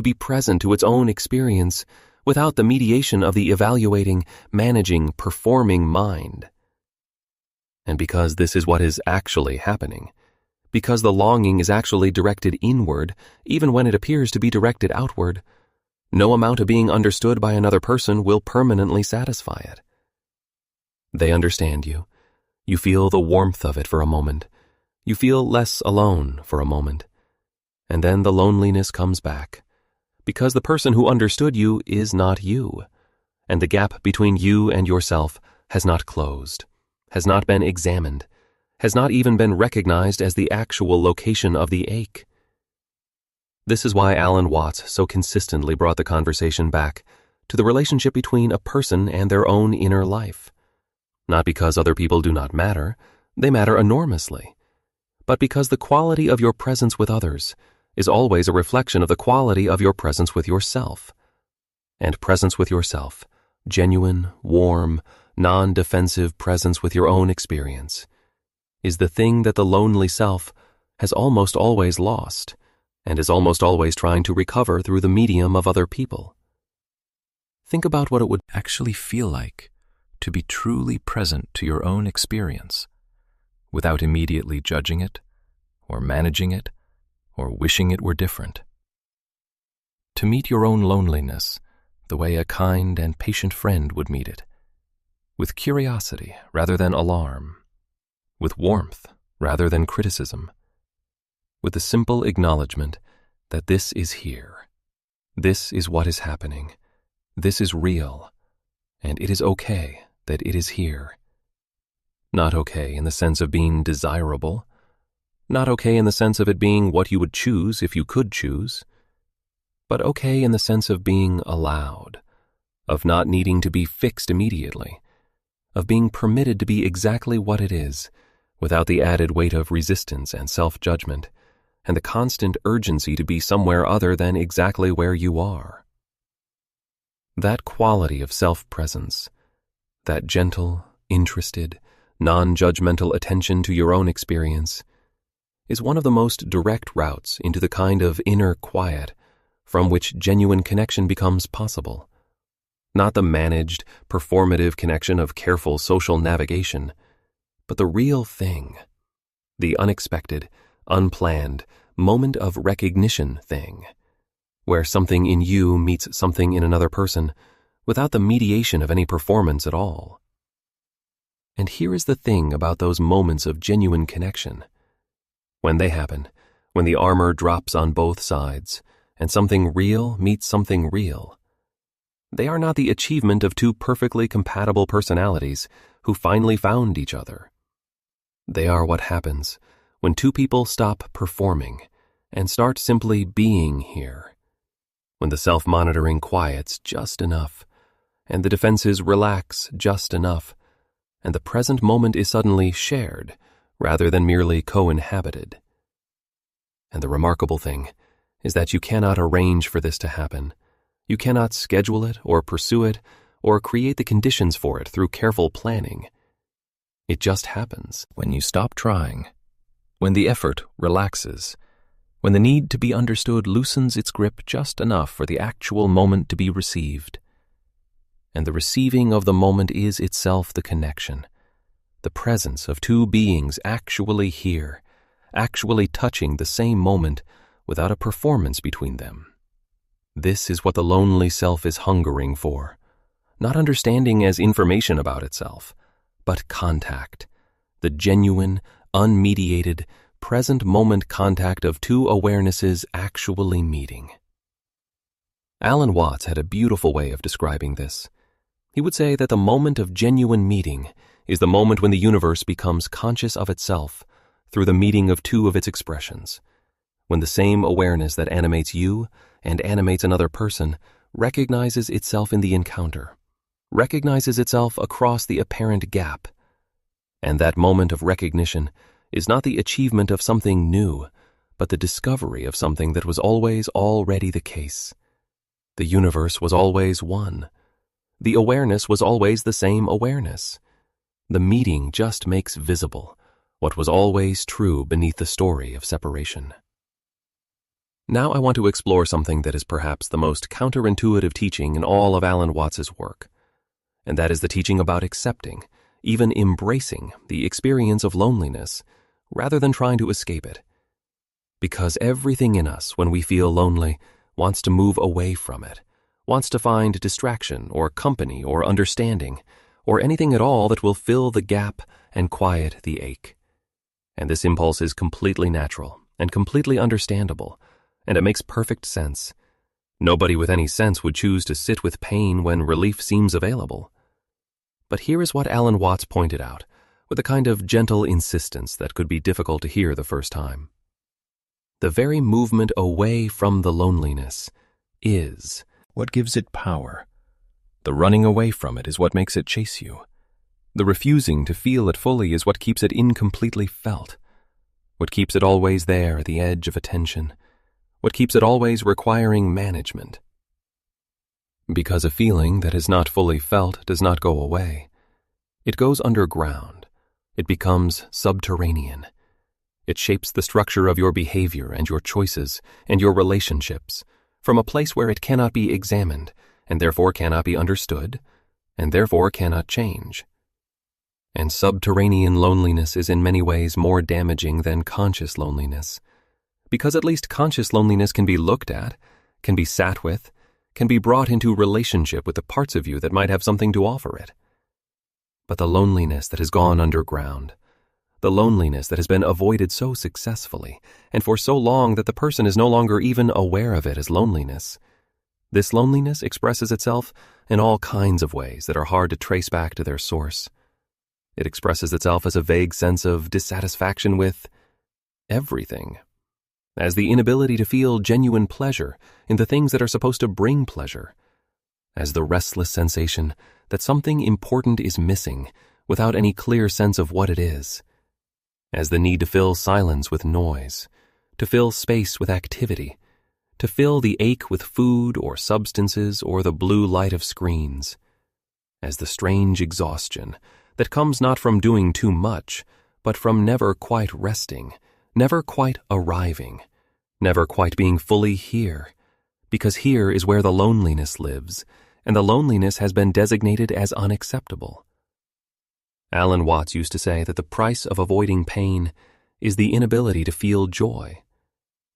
to be present to its own experience without the mediation of the evaluating, managing, performing mind. And because this is what is actually happening, because the longing is actually directed inward, even when it appears to be directed outward, no amount of being understood by another person will permanently satisfy it. They understand you. You feel the warmth of it for a moment. You feel less alone for a moment. And then the loneliness comes back, because the person who understood you is not you, and the gap between you and yourself has not closed, has not been examined, has not even been recognized as the actual location of the ache. This is why Alan Watts so consistently brought the conversation back to the relationship between a person and their own inner life. Not because other people do not matter, they matter enormously, but because the quality of your presence with others is always a reflection of the quality of your presence with yourself. And presence with yourself, genuine, warm, non-defensive presence with your own experience, is the thing that the lonely self has almost always lost and is almost always trying to recover through the medium of other people. Think about what it would actually feel like to be truly present to your own experience without immediately judging it or managing it or wishing it were different. To meet your own loneliness the way a kind and patient friend would meet it, with curiosity rather than alarm, with warmth rather than criticism, with the simple acknowledgement that this is here, this is what is happening, this is real, and it is okay that it is here. Not okay in the sense of being desirable, not okay in the sense of it being what you would choose if you could choose, but okay in the sense of being allowed, of not needing to be fixed immediately, of being permitted to be exactly what it is, without the added weight of resistance and self-judgment, and the constant urgency to be somewhere other than exactly where you are. That quality of self-presence, that gentle, interested, non-judgmental attention to your own experience, is one of the most direct routes into the kind of inner quiet from which genuine connection becomes possible. Not the managed, performative connection of careful social navigation, but the real thing, the unexpected, unplanned, moment of recognition thing, where something in you meets something in another person without the mediation of any performance at all. And here is the thing about those moments of genuine connection. When they happen, when the armor drops on both sides, and something real meets something real, they are not the achievement of two perfectly compatible personalities who finally found each other. They are what happens when two people stop performing and start simply being here, when the self-monitoring quiets just enough, and the defenses relax just enough, and the present moment is suddenly shared rather than merely co-inhabited. And the remarkable thing is that you cannot arrange for this to happen. You cannot schedule it or pursue it or create the conditions for it through careful planning. It just happens when you stop trying, when the effort relaxes, when the need to be understood loosens its grip just enough for the actual moment to be received. And the receiving of the moment is itself the connection, the presence of two beings actually here, actually touching the same moment without a performance between them. This is what the lonely self is hungering for, not understanding as information about itself, but contact, the genuine, unmediated, present moment contact of two awarenesses actually meeting. Alan Watts had a beautiful way of describing this. He would say that the moment of genuine meeting is the moment when the universe becomes conscious of itself through the meeting of two of its expressions, when the same awareness that animates you and animates another person recognizes itself in the encounter, recognizes itself across the apparent gap. And that moment of recognition is not the achievement of something new, but the discovery of something that was always already the case. The universe was always one. The awareness was always the same awareness. The meeting just makes visible what was always true beneath the story of separation. Now I want to explore something that is perhaps the most counterintuitive teaching in all of Alan Watts's work, and that is the teaching about accepting, even embracing, the experience of loneliness, rather than trying to escape it. Because everything in us, when we feel lonely, wants to move away from it, wants to find distraction or company or understanding, or anything at all that will fill the gap and quiet the ache. And this impulse is completely natural and completely understandable, and it makes perfect sense. Nobody with any sense would choose to sit with pain when relief seems available. But here is what Alan Watts pointed out, with a kind of gentle insistence that could be difficult to hear the first time. The very movement away from the loneliness is what gives it power. The running away from it is what makes it chase you. The refusing to feel it fully is what keeps it incompletely felt, what keeps it always there at the edge of attention, what keeps it always requiring management. Because a feeling that is not fully felt does not go away. It goes underground. It becomes subterranean. It shapes the structure of your behavior and your choices and your relationships from a place where it cannot be examined and therefore cannot be understood and therefore cannot change. And subterranean loneliness is in many ways more damaging than conscious loneliness, because at least conscious loneliness can be looked at, can be sat with, can be brought into relationship with the parts of you that might have something to offer it. But the loneliness that has gone underground, the loneliness that has been avoided so successfully and for so long that the person is no longer even aware of it as loneliness, this loneliness expresses itself in all kinds of ways that are hard to trace back to their source. It expresses itself as a vague sense of dissatisfaction with everything, as the inability to feel genuine pleasure in the things that are supposed to bring pleasure, as the restless sensation that something important is missing without any clear sense of what it is, as the need to fill silence with noise, to fill space with activity, to fill the ache with food or substances or the blue light of screens, as the strange exhaustion that comes not from doing too much, but from never quite resting, never quite arriving, never quite being fully here, because here is where the loneliness lives, and the loneliness has been designated as unacceptable. Alan Watts used to say that the price of avoiding pain is the inability to feel joy,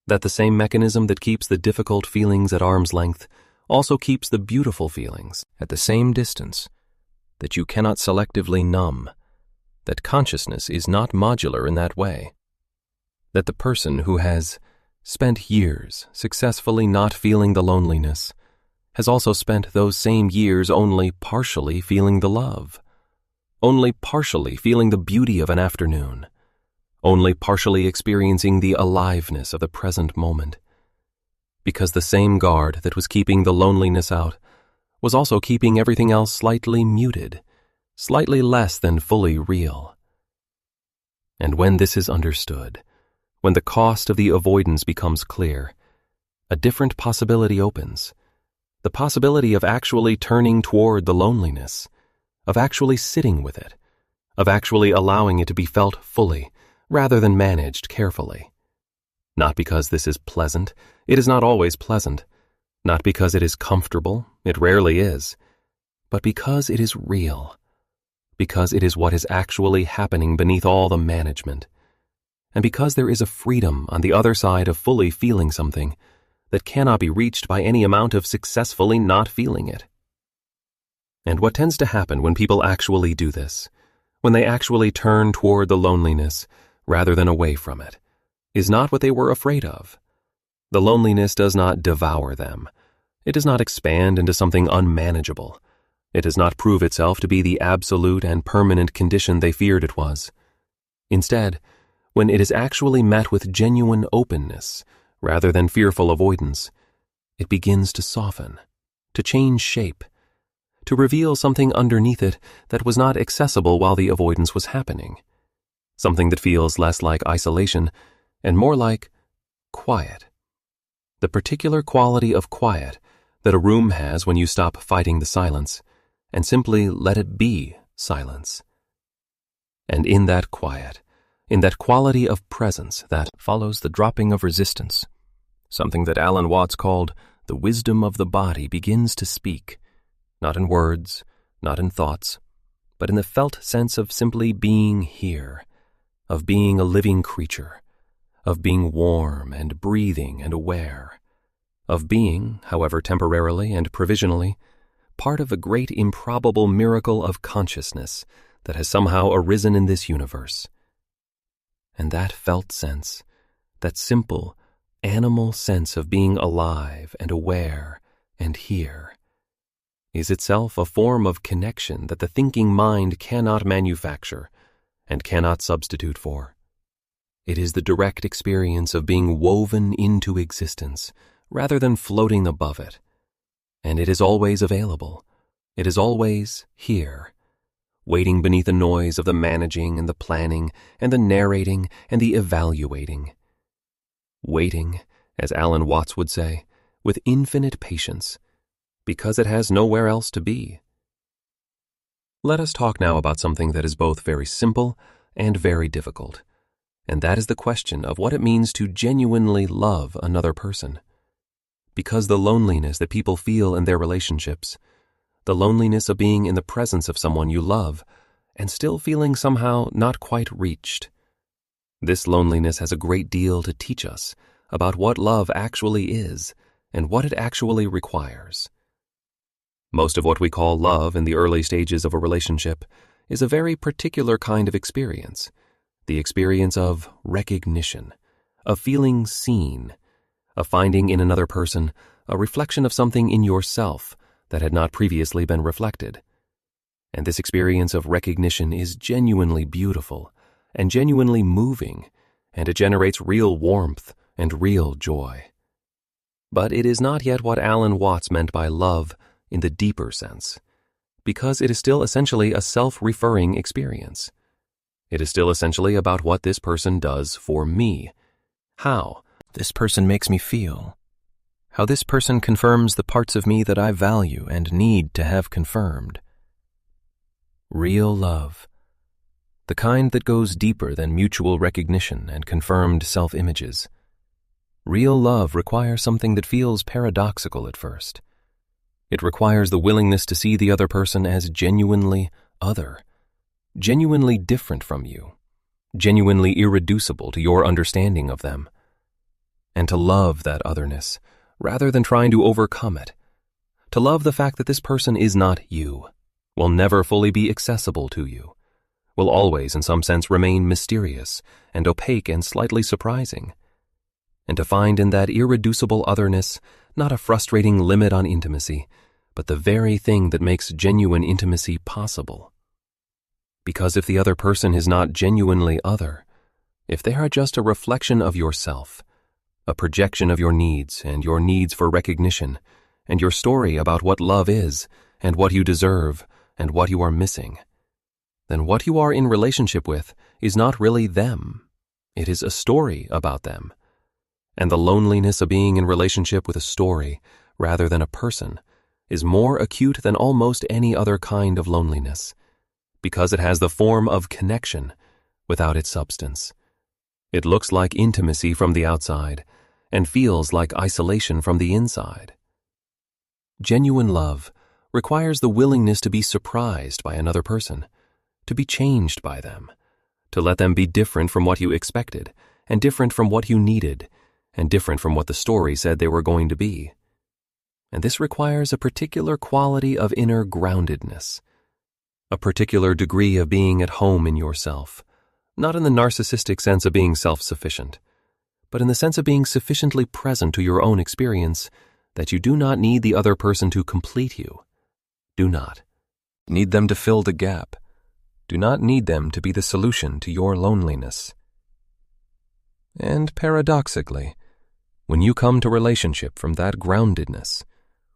that the same mechanism that keeps the difficult feelings at arm's length also keeps the beautiful feelings at the same distance, that you cannot selectively numb, that consciousness is not modular in that way, that the person who has spent years successfully not feeling the loneliness has also spent those same years only partially feeling the love, only partially feeling the beauty of an afternoon, only partially experiencing the aliveness of the present moment, because the same guard that was keeping the loneliness out was also keeping everything else slightly muted, slightly less than fully real. And when this is understood, when the cost of the avoidance becomes clear, a different possibility opens, the possibility of actually turning toward the loneliness, of actually sitting with it, of actually allowing it to be felt fully, rather than managed carefully. Not because this is pleasant, it is not always pleasant. Not because it is comfortable, it rarely is, but because it is real, because it is what is actually happening beneath all the management, and because there is a freedom on the other side of fully feeling something that cannot be reached by any amount of successfully not feeling it. And what tends to happen when people actually do this, when they actually turn toward the loneliness rather than away from it, is not what they were afraid of. The loneliness does not devour them. It does not expand into something unmanageable. It does not prove itself to be the absolute and permanent condition they feared it was. Instead, when it is actually met with genuine openness rather than fearful avoidance, it begins to soften, to change shape, to reveal something underneath it that was not accessible while the avoidance was happening, something that feels less like isolation and more like quiet. The particular quality of quiet that a room has when you stop fighting the silence and simply let it be silence. And in that quiet, in that quality of presence that follows the dropping of resistance, Something that Alan Watts called the wisdom of the body begins to speak, not in words, not in thoughts, but in the felt sense of simply being here, of being a living creature, of being warm and breathing and aware, of being, however temporarily and provisionally, part of a great improbable miracle of consciousness that has somehow arisen in this universe. And that felt sense, that simple, animal sense of being alive and aware and here, is itself a form of connection that the thinking mind cannot manufacture and cannot substitute for. It is the direct experience of being woven into existence rather than floating above it. And it is always available. It is always here, waiting beneath the noise of the managing and the planning and the narrating and the evaluating. Waiting, as Alan Watts would say, with infinite patience, because it has nowhere else to be. Let us talk now about something that is both very simple and very difficult, and that is the question of what it means to genuinely love another person. Because the loneliness that people feel in their relationships, the loneliness of being in the presence of someone you love and still feeling somehow not quite reached, this loneliness has a great deal to teach us about what love actually is and what it actually requires. Most of what we call love in the early stages of a relationship is a very particular kind of experience, the experience of recognition, of feeling seen, of finding in another person a reflection of something in yourself that had not previously been reflected. And this experience of recognition is genuinely beautiful and genuinely moving, and it generates real warmth and real joy. But it is not yet what Alan Watts meant by love in the deeper sense, because it is still essentially a self-referring experience. It is still essentially about what this person does for me, how this person makes me feel, how this person confirms the parts of me that I value and need to have confirmed. Real love, the kind that goes deeper than mutual recognition and confirmed self-images. Real love requires something that feels paradoxical at first. It requires the willingness to see the other person as genuinely other, genuinely different from you, genuinely irreducible to your understanding of them, and to love that otherness rather than trying to overcome it, to love the fact that this person is not you, will never fully be accessible to you, will always in some sense remain mysterious and opaque and slightly surprising, and to find in that irreducible otherness not a frustrating limit on intimacy, but the very thing that makes genuine intimacy possible. Because if the other person is not genuinely other, if they are just a reflection of yourself, a projection of your needs and your needs for recognition, and your story about what love is, and what you deserve, and what you are missing, then what you are in relationship with is not really them. It is a story about them. And the loneliness of being in relationship with a story rather than a person is more acute than almost any other kind of loneliness, because it has the form of connection without its substance. It looks like intimacy from the outside and feels like isolation from the inside. Genuine love requires the willingness to be surprised by another person, to be changed by them, to let them be different from what you expected and different from what you needed and different from what the story said they were going to be. And this requires a particular quality of inner groundedness, a particular degree of being at home in yourself, not in the narcissistic sense of being self-sufficient, but in the sense of being sufficiently present to your own experience that you do not need the other person to complete you. Do not need them to fill the gap. Do not need them to be the solution to your loneliness. And paradoxically, when you come to relationship from that groundedness,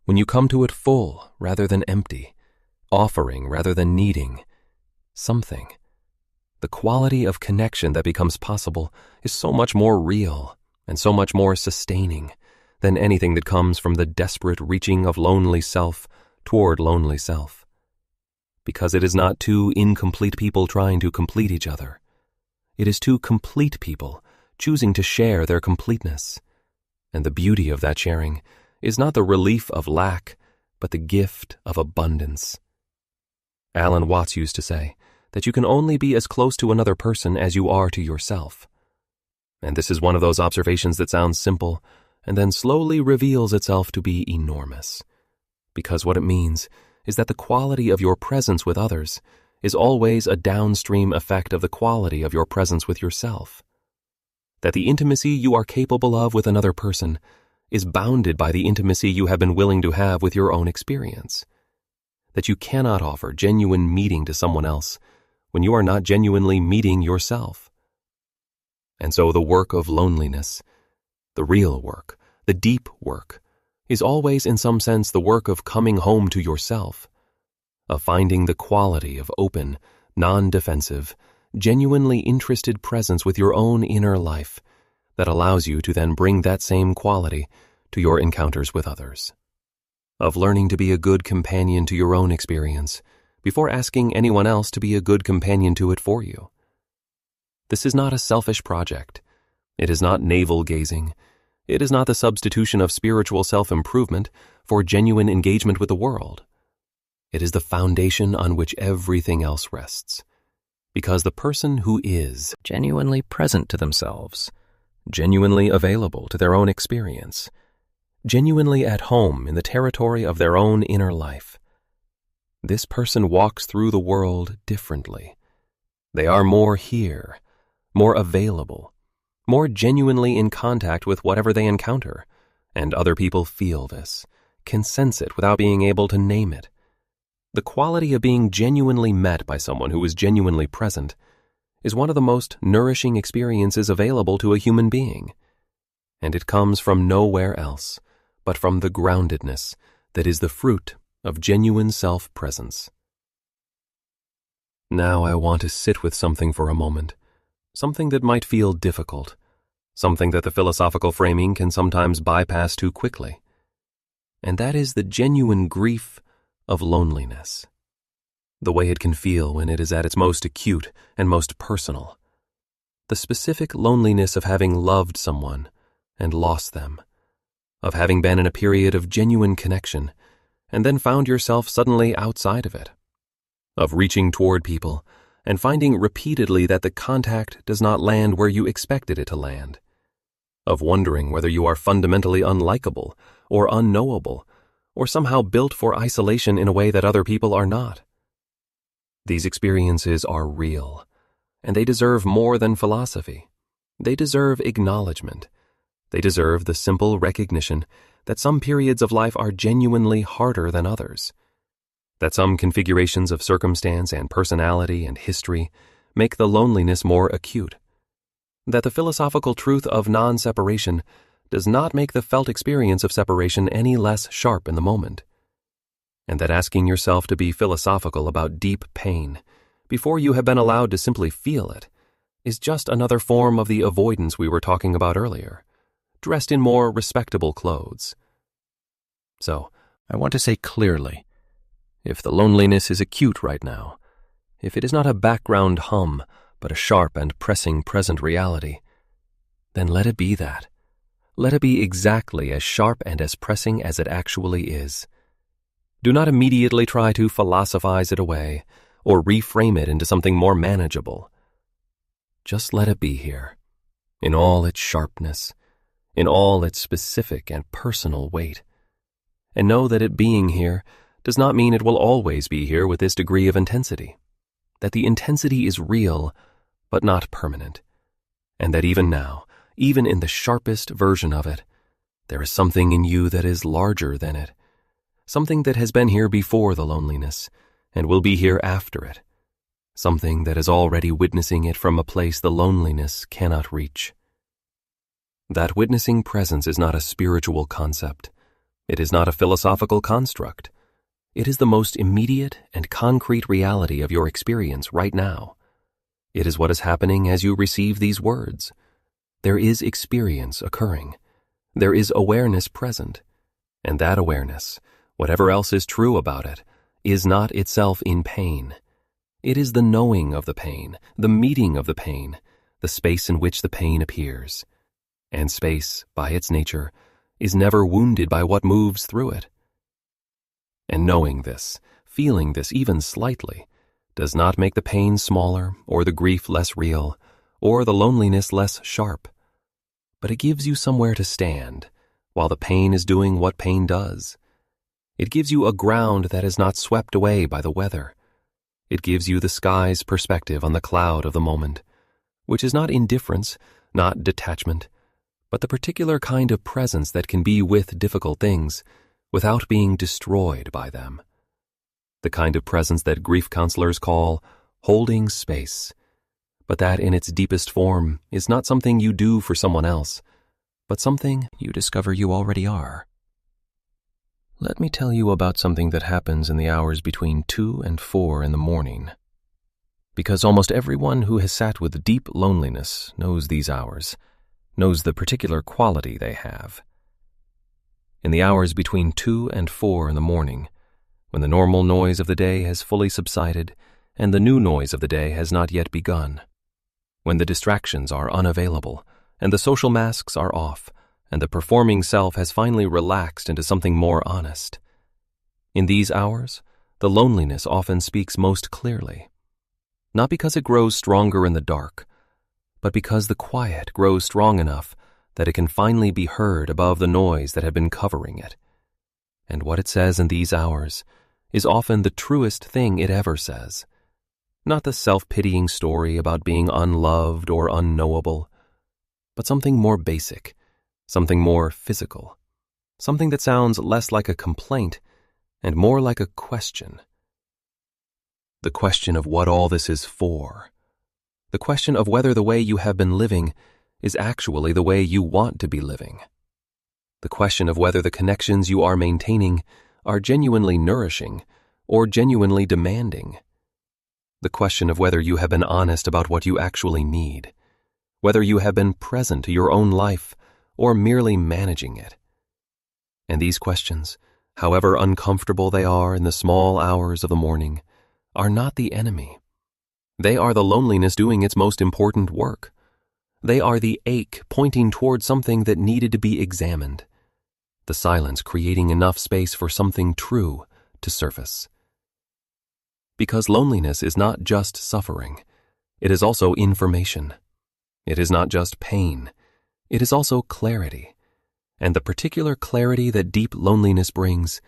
when you come to it full rather than empty, offering rather than needing something, the quality of connection that becomes possible is so much more real and so much more sustaining than anything that comes from the desperate reaching of lonely self toward lonely self. Because it is not two incomplete people trying to complete each other. It is two complete people choosing to share their completeness. And the beauty of that sharing is not the relief of lack, but the gift of abundance. Alan Watts used to say that you can only be as close to another person as you are to yourself. And this is one of those observations that sounds simple and then slowly reveals itself to be enormous. Because what it means is that the quality of your presence with others is always a downstream effect of the quality of your presence with yourself. That the intimacy you are capable of with another person is bounded by the intimacy you have been willing to have with your own experience. That you cannot offer genuine meeting to someone else when you are not genuinely meeting yourself. And so the work of loneliness, the real work, the deep work, is always in some sense the work of coming home to yourself, of finding the quality of open, non-defensive, genuinely interested presence with your own inner life that allows you to then bring that same quality to your encounters with others. Of learning to be a good companion to your own experience before asking anyone else to be a good companion to it for you. This is not a selfish project. It is not navel-gazing. It is not the substitution of spiritual self-improvement for genuine engagement with the world. It is the foundation on which everything else rests. Because the person who is genuinely present to themselves, genuinely available to their own experience, genuinely at home in the territory of their own inner life, this person walks through the world differently. They are more here, more available, more genuinely in contact with whatever they encounter, and other people feel this, can sense it without being able to name it. The quality of being genuinely met by someone who is genuinely present is one of the most nourishing experiences available to a human being, and it comes from nowhere else but from the groundedness that is the fruit of genuine self-presence. Now I want to sit with something for a moment, something that might feel difficult, something that the philosophical framing can sometimes bypass too quickly, and that is the genuine grief of loneliness. The way it can feel when it is at its most acute and most personal. The specific loneliness of having loved someone and lost them, of having been in a period of genuine connection and then found yourself suddenly outside of it, of reaching toward people and finding repeatedly that the contact does not land where you expected it to land, of wondering whether you are fundamentally unlikable or unknowable or somehow built for isolation in a way that other people are not. These experiences are real, and they deserve more than philosophy. They deserve acknowledgement. They deserve the simple recognition that some periods of life are genuinely harder than others, that some configurations of circumstance and personality and history make the loneliness more acute, that the philosophical truth of non-separation does not make the felt experience of separation any less sharp in the moment, and that asking yourself to be philosophical about deep pain before you have been allowed to simply feel it is just another form of the avoidance we were talking about earlier, dressed in more respectable clothes. So, I want to say clearly, if the loneliness is acute right now, if it is not a background hum, but a sharp and pressing present reality, then let it be that. Let it be exactly as sharp and as pressing as it actually is. Do not immediately try to philosophize it away or reframe it into something more manageable. Just let it be here, in all its sharpness, in all its specific and personal weight. And know that it being here does not mean it will always be here with this degree of intensity. That the intensity is real, but not permanent. And that even now, even in the sharpest version of it, there is something in you that is larger than it. Something that has been here before the loneliness and will be here after it. Something that is already witnessing it from a place the loneliness cannot reach. That witnessing presence is not a spiritual concept. It is not a philosophical construct. It is the most immediate and concrete reality of your experience right now. It is what is happening as you receive these words. There is experience occurring. There is awareness present. And that awareness, whatever else is true about it, is not itself in pain. It is the knowing of the pain, the meeting of the pain, the space in which the pain appears. And space, by its nature, is never wounded by what moves through it. And knowing this, feeling this even slightly, does not make the pain smaller, or the grief less real, or the loneliness less sharp. But it gives you somewhere to stand, while the pain is doing what pain does. It gives you a ground that is not swept away by the weather. It gives you the sky's perspective on the cloud of the moment, which is not indifference, not detachment, but the particular kind of presence that can be with difficult things without being destroyed by them. The kind of presence that grief counselors call holding space, but that in its deepest form is not something you do for someone else, but something you discover you already are. Let me tell you about something that happens in the hours between 2 and 4 in the morning. Because almost everyone who has sat with deep loneliness knows these hours, knows the particular quality they have. In the hours between 2 and 4 in the morning, when the normal noise of the day has fully subsided and the new noise of the day has not yet begun, when the distractions are unavailable and the social masks are off and the performing self has finally relaxed into something more honest. In these hours, the loneliness often speaks most clearly, not because it grows stronger in the dark, but because the quiet grows strong enough that it can finally be heard above the noise that had been covering it. And what it says in these hours is often the truest thing it ever says. Not the self-pitying story about being unloved or unknowable, but something more basic, something more physical, something that sounds less like a complaint and more like a question. The question of what all this is for. The question of whether the way you have been living is actually the way you want to be living. The question of whether the connections you are maintaining are genuinely nourishing or genuinely demanding. The question of whether you have been honest about what you actually need, whether you have been present to your own life or merely managing it. And these questions, however uncomfortable they are in the small hours of the morning, are not the enemy. They are the loneliness doing its most important work. They are the ache pointing toward something that needed to be examined, the silence creating enough space for something true to surface. Because loneliness is not just suffering, it is also information. It is not just pain, it is also clarity, and the particular clarity that deep loneliness brings,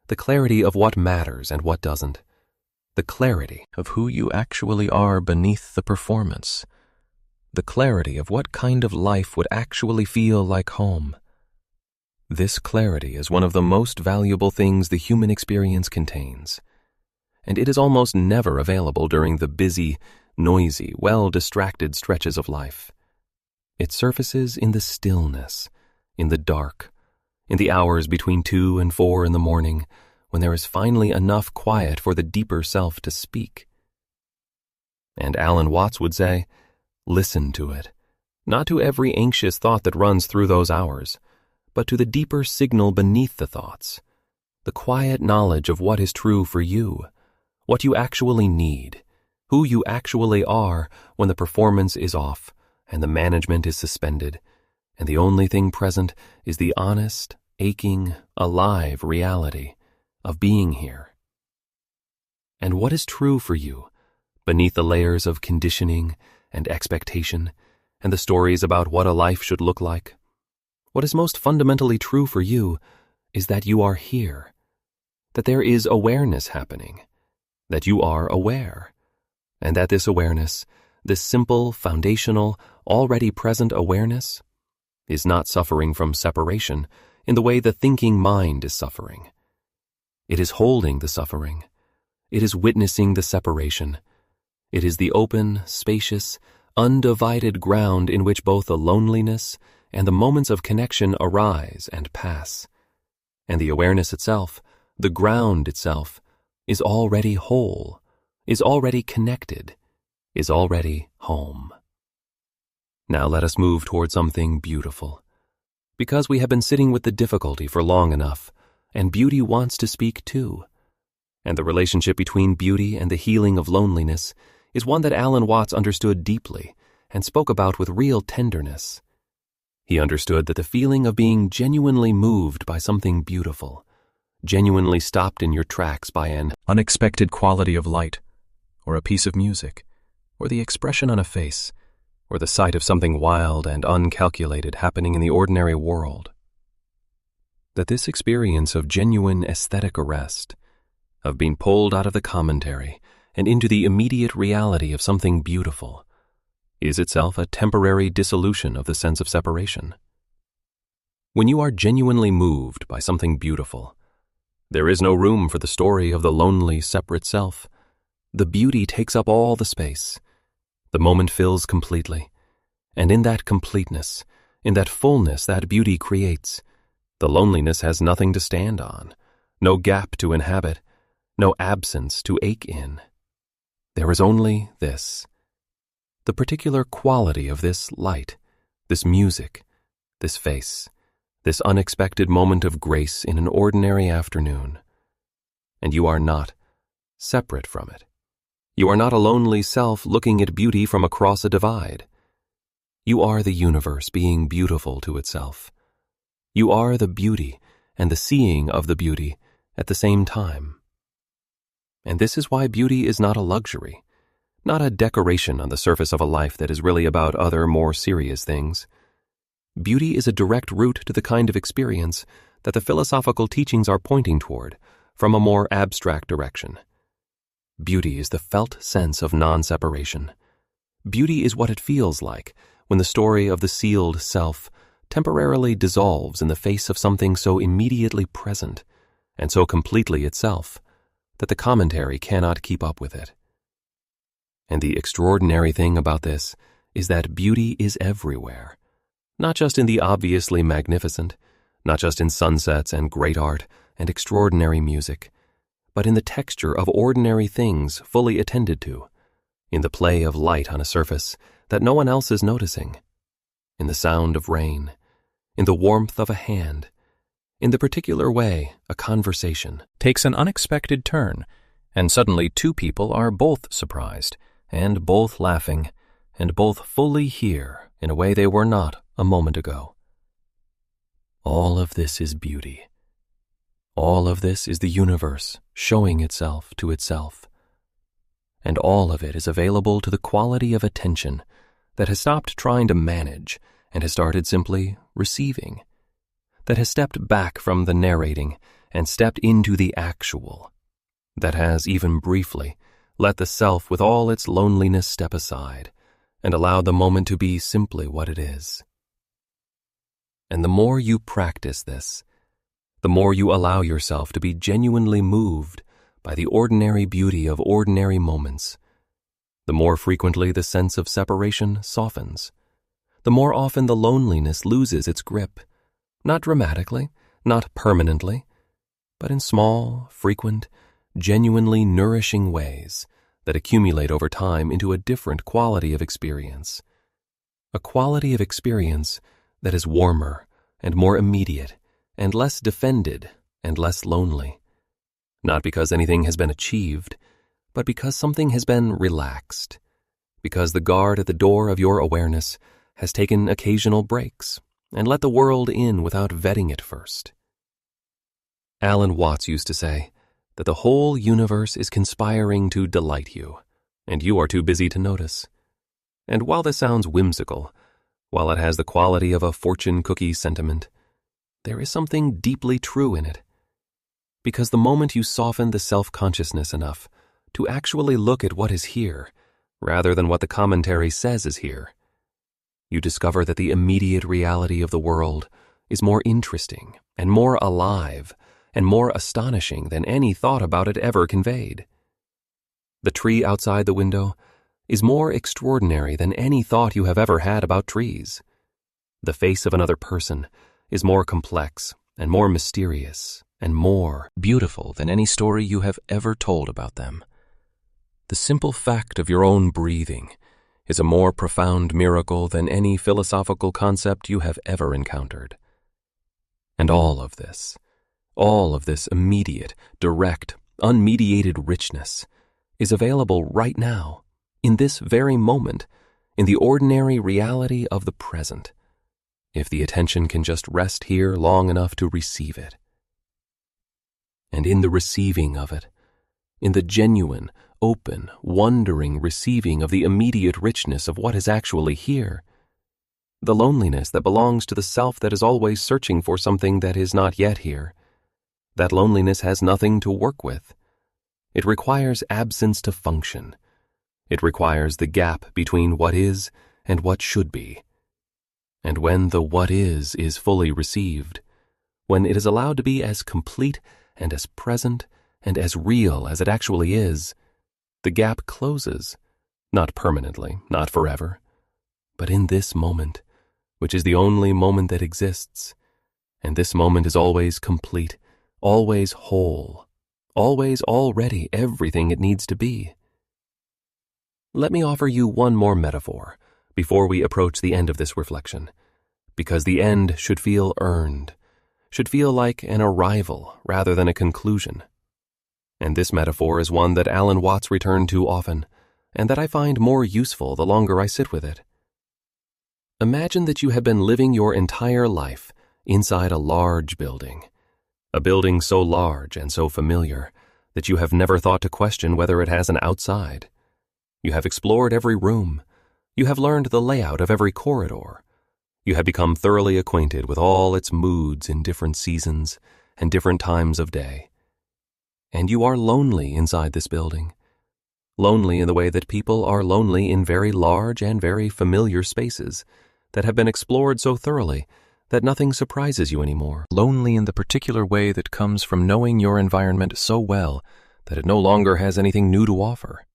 the clarity of what matters and what doesn't, the clarity of who you actually are beneath the performance, the clarity of what kind of life would actually feel like home. This clarity is one of the most valuable things the human experience contains, and it is almost never available during the busy, noisy, well-distracted stretches of life. It surfaces in the stillness, in the dark, in the hours between 2 and 4 in the morning, when there is finally enough quiet for the deeper self to speak. And Alan Watts would say, listen to it, not to every anxious thought that runs through those hours, but to the deeper signal beneath the thoughts, the quiet knowledge of what is true for you, what you actually need, who you actually are when the performance is off and the management is suspended, and the only thing present is the honest, aching, alive reality of being here. And what is true for you beneath the layers of conditioning and expectation and the stories about what a life should look like? What is most fundamentally true for you is that you are here, that there is awareness happening, that you are aware, and that this awareness, this simple, foundational, already present awareness, is not suffering from separation in the way the thinking mind is suffering. It is holding the suffering. It is witnessing the separation. It is the open, spacious, undivided ground in which both the loneliness and the moments of connection arise and pass. And the awareness itself, the ground itself, is already whole, is already connected, is already home. Now let us move toward something beautiful. Because we have been sitting with the difficulty for long enough, and beauty wants to speak too. And the relationship between beauty and the healing of loneliness is one that Alan Watts understood deeply and spoke about with real tenderness. He understood that the feeling of being genuinely moved by something beautiful, genuinely stopped in your tracks by an unexpected quality of light, or a piece of music, or the expression on a face, or the sight of something wild and uncalculated happening in the ordinary world. That this experience of genuine aesthetic arrest, of being pulled out of the commentary and into the immediate reality of something beautiful, is itself a temporary dissolution of the sense of separation. When you are genuinely moved by something beautiful, there is no room for the story of the lonely, separate self. The beauty takes up all the space. The moment fills completely, and in that completeness, in that fullness that beauty creates, the loneliness has nothing to stand on, no gap to inhabit, no absence to ache in. There is only this, the particular quality of this light, this music, this face, this unexpected moment of grace in an ordinary afternoon. And you are not separate from it. You are not a lonely self looking at beauty from across a divide. You are the universe being beautiful to itself. You are the beauty and the seeing of the beauty at the same time. And this is why beauty is not a luxury, not a decoration on the surface of a life that is really about other, more serious things. Beauty is a direct route to the kind of experience that the philosophical teachings are pointing toward from a more abstract direction. Beauty is the felt sense of non-separation. Beauty is what it feels like when the story of the sealed self temporarily dissolves in the face of something so immediately present and so completely itself that the commentary cannot keep up with it. And the extraordinary thing about this is that beauty is everywhere, not just in the obviously magnificent, not just in sunsets and great art and extraordinary music, but in the texture of ordinary things fully attended to, in the play of light on a surface that no one else is noticing, in the sound of rain, in the warmth of a hand, in the particular way a conversation takes an unexpected turn, and suddenly two people are both surprised, and both laughing, and both fully here in a way they were not a moment ago. All of this is beauty. All of this is the universe showing itself to itself. And all of it is available to the quality of attention that has stopped trying to manage and has started simply receiving, that has stepped back from the narrating and stepped into the actual, that has, even briefly, let the self with all its loneliness step aside and allowed the moment to be simply what it is. And the more you practice this, the more you allow yourself to be genuinely moved by the ordinary beauty of ordinary moments, the more frequently the sense of separation softens, the more often the loneliness loses its grip, not dramatically, not permanently, but in small, frequent, genuinely nourishing ways that accumulate over time into a different quality of experience, a quality of experience that is warmer and more immediate and less defended and less lonely, not because anything has been achieved, but because something has been relaxed, because the guard at the door of your awareness has taken occasional breaks and let the world in without vetting it first. Alan Watts used to say that the whole universe is conspiring to delight you, and you are too busy to notice. And while this sounds whimsical, while it has the quality of a fortune cookie sentiment, there is something deeply true in it. Because the moment you soften the self-consciousness enough to actually look at what is here, rather than what the commentary says is here, you discover that the immediate reality of the world is more interesting and more alive and more astonishing than any thought about it ever conveyed. The tree outside the window is more extraordinary than any thought you have ever had about trees. The face of another person is more complex and more mysterious and more beautiful than any story you have ever told about them. The simple fact of your own breathing is a more profound miracle than any philosophical concept you have ever encountered. And all of this immediate, direct, unmediated richness is available right now, in this very moment, in the ordinary reality of the present. if the attention can just rest here long enough to receive it. And in the receiving of it, in the genuine, open, wondering receiving of the immediate richness of what is actually here, the loneliness that belongs to the self that is always searching for something that is not yet here, that loneliness has nothing to work with. It requires absence to function. It requires the gap between what is and what should be. And when the what is fully received, when it is allowed to be as complete and as present and as real as it actually is, the gap closes, not permanently, not forever, but in this moment, which is the only moment that exists, and this moment is always complete, always whole, always already everything it needs to be. Let me offer you one more metaphor before we approach the end of this reflection, because the end should feel earned, should feel like an arrival rather than a conclusion. And this metaphor is one that Alan Watts returned to often, and that I find more useful the longer I sit with it. Imagine that you have been living your entire life inside a large building, a building so large and so familiar that you have never thought to question whether it has an outside. You have explored every room. You have learned the layout of every corridor. You have become thoroughly acquainted with all its moods in different seasons and different times of day. And you are lonely inside this building. Lonely in the way that people are lonely in very large and very familiar spaces that have been explored so thoroughly that nothing surprises you anymore. Lonely in the particular way that comes from knowing your environment so well that it no longer has anything new to offer.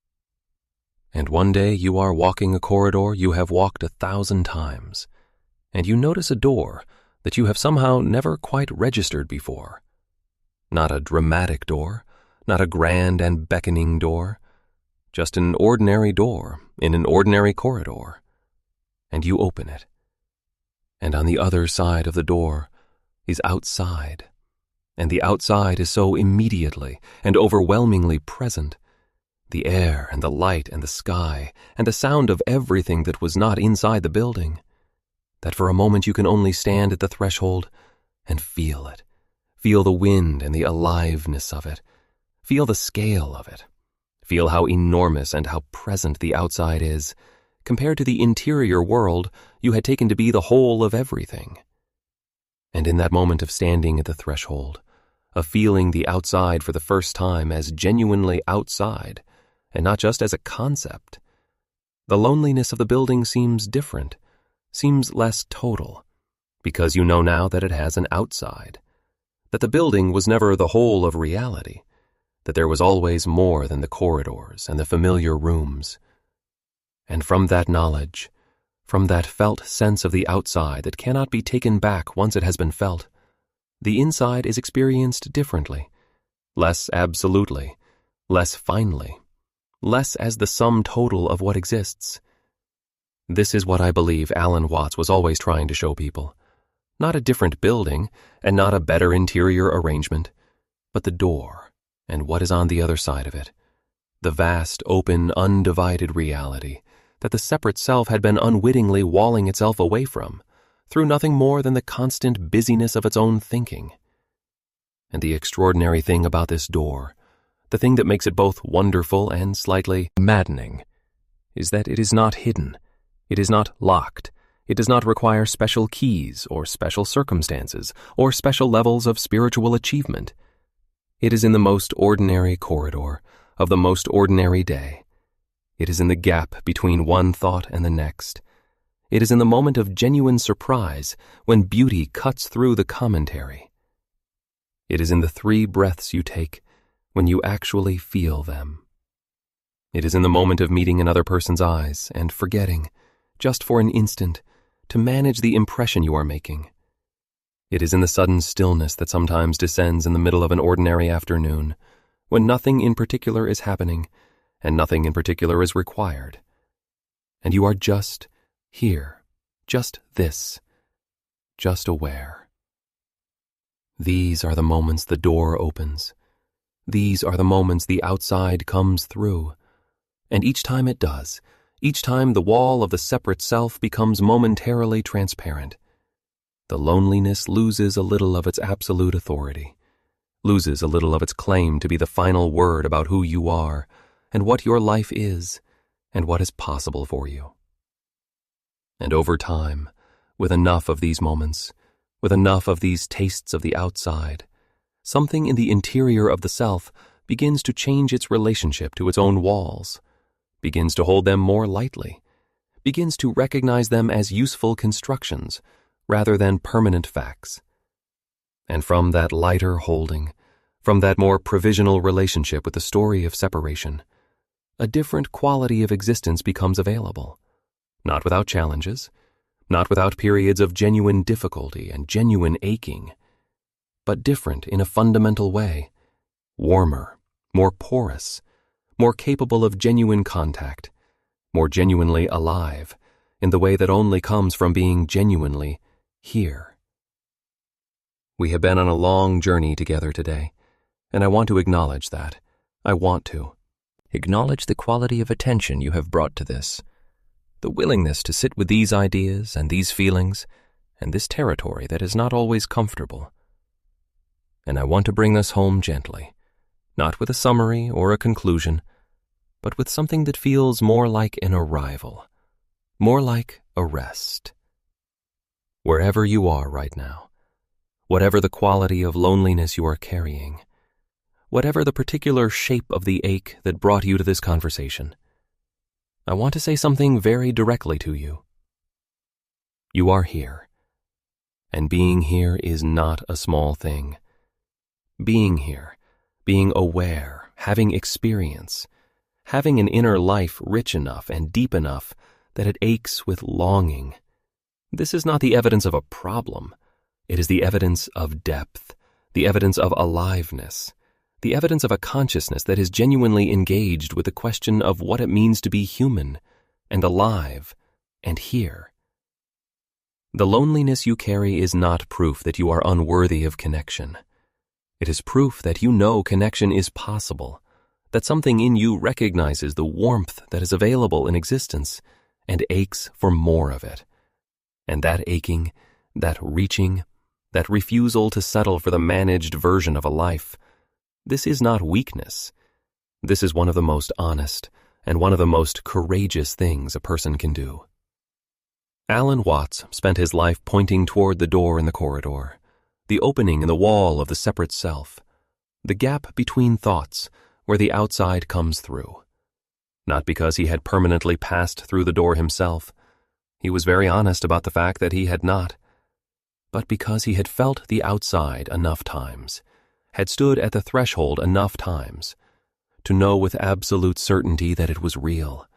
And one day you are walking a corridor you have walked 1,000 times, and you notice a door that you have somehow never quite registered before. Not a dramatic door, not a grand and beckoning door, just an ordinary door in an ordinary corridor. And you open it. And on the other side of the door is outside, and the outside is so immediately and overwhelmingly present. The air and the light and the sky and the sound of everything that was not inside the building, that for a moment you can only stand at the threshold and feel it. Feel the wind and the aliveness of it. Feel the scale of it. Feel how enormous and how present the outside is, compared to the interior world you had taken to be the whole of everything. And in that moment of standing at the threshold, of feeling the outside for the first time as genuinely outside, and not just as a concept, the loneliness of the building seems different, seems less total, because you know now that it has an outside, that the building was never the whole of reality, that there was always more than the corridors and the familiar rooms. And from that knowledge, from that felt sense of the outside that cannot be taken back once it has been felt, the inside is experienced differently, less absolutely, less finely, less as the sum total of what exists. This is what I believe Alan Watts was always trying to show people. Not a different building, and not a better interior arrangement, but the door, and what is on the other side of it. The vast, open, undivided reality that the separate self had been unwittingly walling itself away from, through nothing more than the constant busyness of its own thinking. And the extraordinary thing about this door, the thing that makes it both wonderful and slightly maddening, is that it is not hidden, it is not locked, it does not require special keys or special circumstances or special levels of spiritual achievement. It is in the most ordinary corridor of the most ordinary day. It is in the gap between one thought and the next. It is in the moment of genuine surprise when beauty cuts through the commentary. It is in the 3 breaths you take when you actually feel them. It is in the moment of meeting another person's eyes and forgetting, just for an instant, to manage the impression you are making. It is in the sudden stillness that sometimes descends in the middle of an ordinary afternoon, when nothing in particular is happening and nothing in particular is required. And you are just here, just this, just aware. These are the moments the door opens. These are the moments the outside comes through. And each time it does, each time the wall of the separate self becomes momentarily transparent, the loneliness loses a little of its absolute authority, loses a little of its claim to be the final word about who you are and what your life is and what is possible for you. And over time, with enough of these moments, with enough of these tastes of the outside, something in the interior of the self begins to change its relationship to its own walls, begins to hold them more lightly, begins to recognize them as useful constructions rather than permanent facts. And from that lighter holding, from that more provisional relationship with the story of separation, a different quality of existence becomes available, not without challenges, not without periods of genuine difficulty and genuine aching, but different in a fundamental way, warmer, more porous, more capable of genuine contact, more genuinely alive in the way that only comes from being genuinely here. We have been on a long journey together today, and I want to acknowledge that. I want to. Acknowledge the quality of attention you have brought to this, the willingness to sit with these ideas and these feelings and this territory that is not always comfortable. And I want to bring this home gently, not with a summary or a conclusion, but with something that feels more like an arrival, more like a rest. Wherever you are right now, whatever the quality of loneliness you are carrying, whatever the particular shape of the ache that brought you to this conversation, I want to say something very directly to you. You are here, and being here is not a small thing. Being here, being aware, having experience, having an inner life rich enough and deep enough that it aches with longing. This is not the evidence of a problem. It is the evidence of depth, the evidence of aliveness, the evidence of a consciousness that is genuinely engaged with the question of what it means to be human and alive and here. The loneliness you carry is not proof that you are unworthy of connection. It is proof that you know connection is possible, that something in you recognizes the warmth that is available in existence and aches for more of it. And that aching, that reaching, that refusal to settle for the managed version of a life, this is not weakness. This is one of the most honest and one of the most courageous things a person can do. Alan Watts spent his life pointing toward the door in the corridor, the opening in the wall of the separate self, the gap between thoughts where the outside comes through. Not because he had permanently passed through the door himself, he was very honest about the fact that he had not, but because he had felt the outside enough times, had stood at the threshold enough times, to know with absolute certainty that it was real,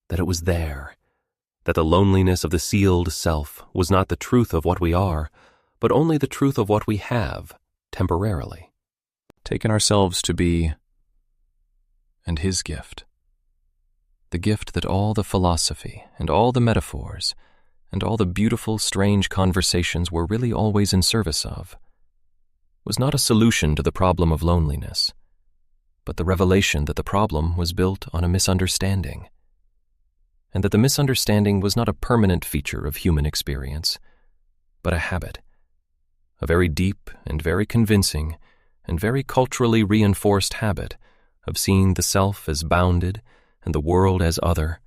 that it was there, that the loneliness of the sealed self was not the truth of what we are, but only the truth of what we have, temporarily. Taken ourselves to be, and his gift. The gift that all the philosophy and all the metaphors and all the beautiful, strange conversations were really always in service of, was not a solution to the problem of loneliness, but the revelation that the problem was built on a misunderstanding, and that the misunderstanding was not a permanent feature of human experience, but a habit, a very deep and very convincing and very culturally reinforced habit of seeing the self as bounded and the world as other,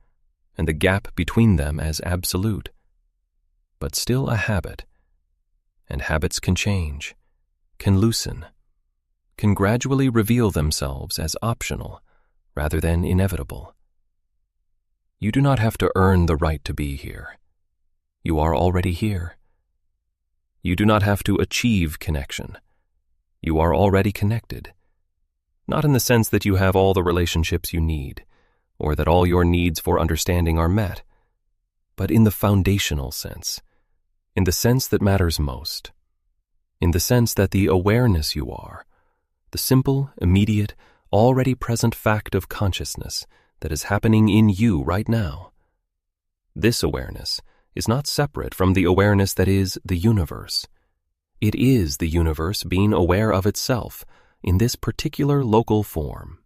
and the gap between them as absolute, but still a habit, and habits can change, can loosen, can gradually reveal themselves as optional rather than inevitable. You do not have to earn the right to be here. You are already here. You do not have to achieve connection. You are already connected. Not in the sense that you have all the relationships you need, or that all your needs for understanding are met, but in the foundational sense, in the sense that matters most, in the sense that the awareness you are, the simple, immediate, already present fact of consciousness that is happening in you right now. This awareness is not separate from the awareness that is the universe. It is the universe being aware of itself in this particular local form.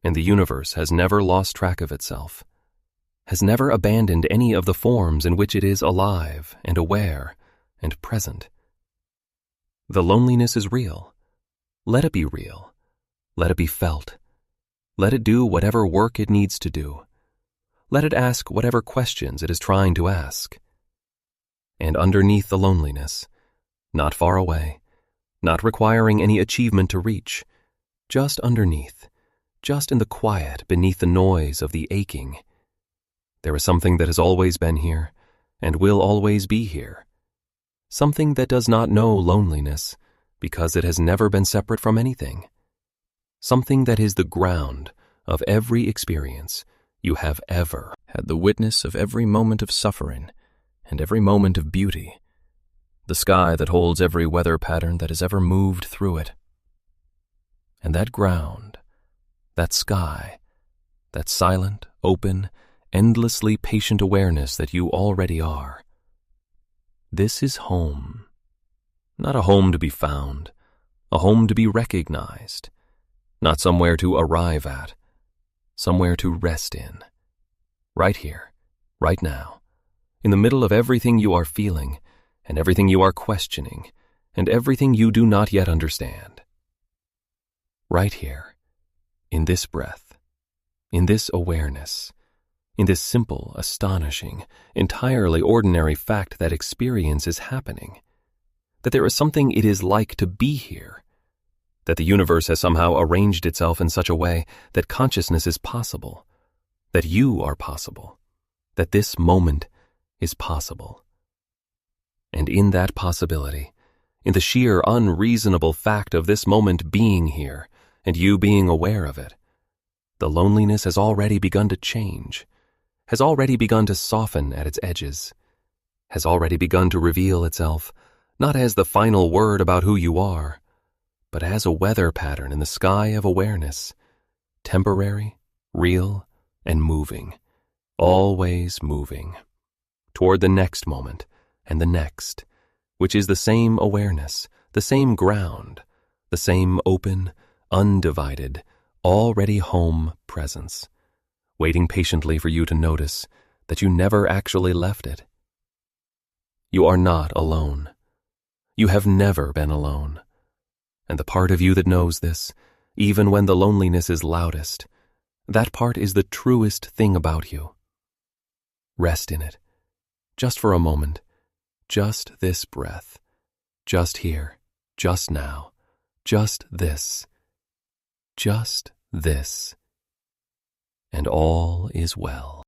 And the universe has never lost track of itself, has never abandoned any of the forms in which it is alive and aware and present. The loneliness is real. Let it be real. Let it be felt. Let it do whatever work it needs to do. Let it ask whatever questions it is trying to ask. And underneath the loneliness, not far away, not requiring any achievement to reach, just underneath, just in the quiet beneath the noise of the aching, there is something that has always been here and will always be here. Something that does not know loneliness because it has never been separate from anything. Something that is the ground of every experience you have ever had, the witness of every moment of suffering and every moment of beauty, the sky that holds every weather pattern that has ever moved through it. And that ground, that sky, that silent, open, endlessly patient awareness that you already are. This is home. Not a home to be found, a home to be recognized, not somewhere to arrive at, somewhere to rest in. Right here, right now, in the middle of everything you are feeling, and everything you are questioning, and everything you do not yet understand. Right here, in this breath, in this awareness, in this simple, astonishing, entirely ordinary fact that experience is happening, that there is something it is like to be here, that the universe has somehow arranged itself in such a way that consciousness is possible, that you are possible, that this moment is possible. And in that possibility, in the sheer unreasonable fact of this moment being here and you being aware of it, the loneliness has already begun to change, has already begun to soften at its edges, has already begun to reveal itself, not as the final word about who you are, but as a weather pattern in the sky of awareness, temporary, real, and moving, always moving, toward the next moment and the next, which is the same awareness, the same ground, the same open, undivided, already home presence, waiting patiently for you to notice that you never actually left it. You are not alone. You have never been alone. And the part of you that knows this, even when the loneliness is loudest, that part is the truest thing about you. Rest in it, just for a moment, just this breath, just here, just now, just this, and all is well.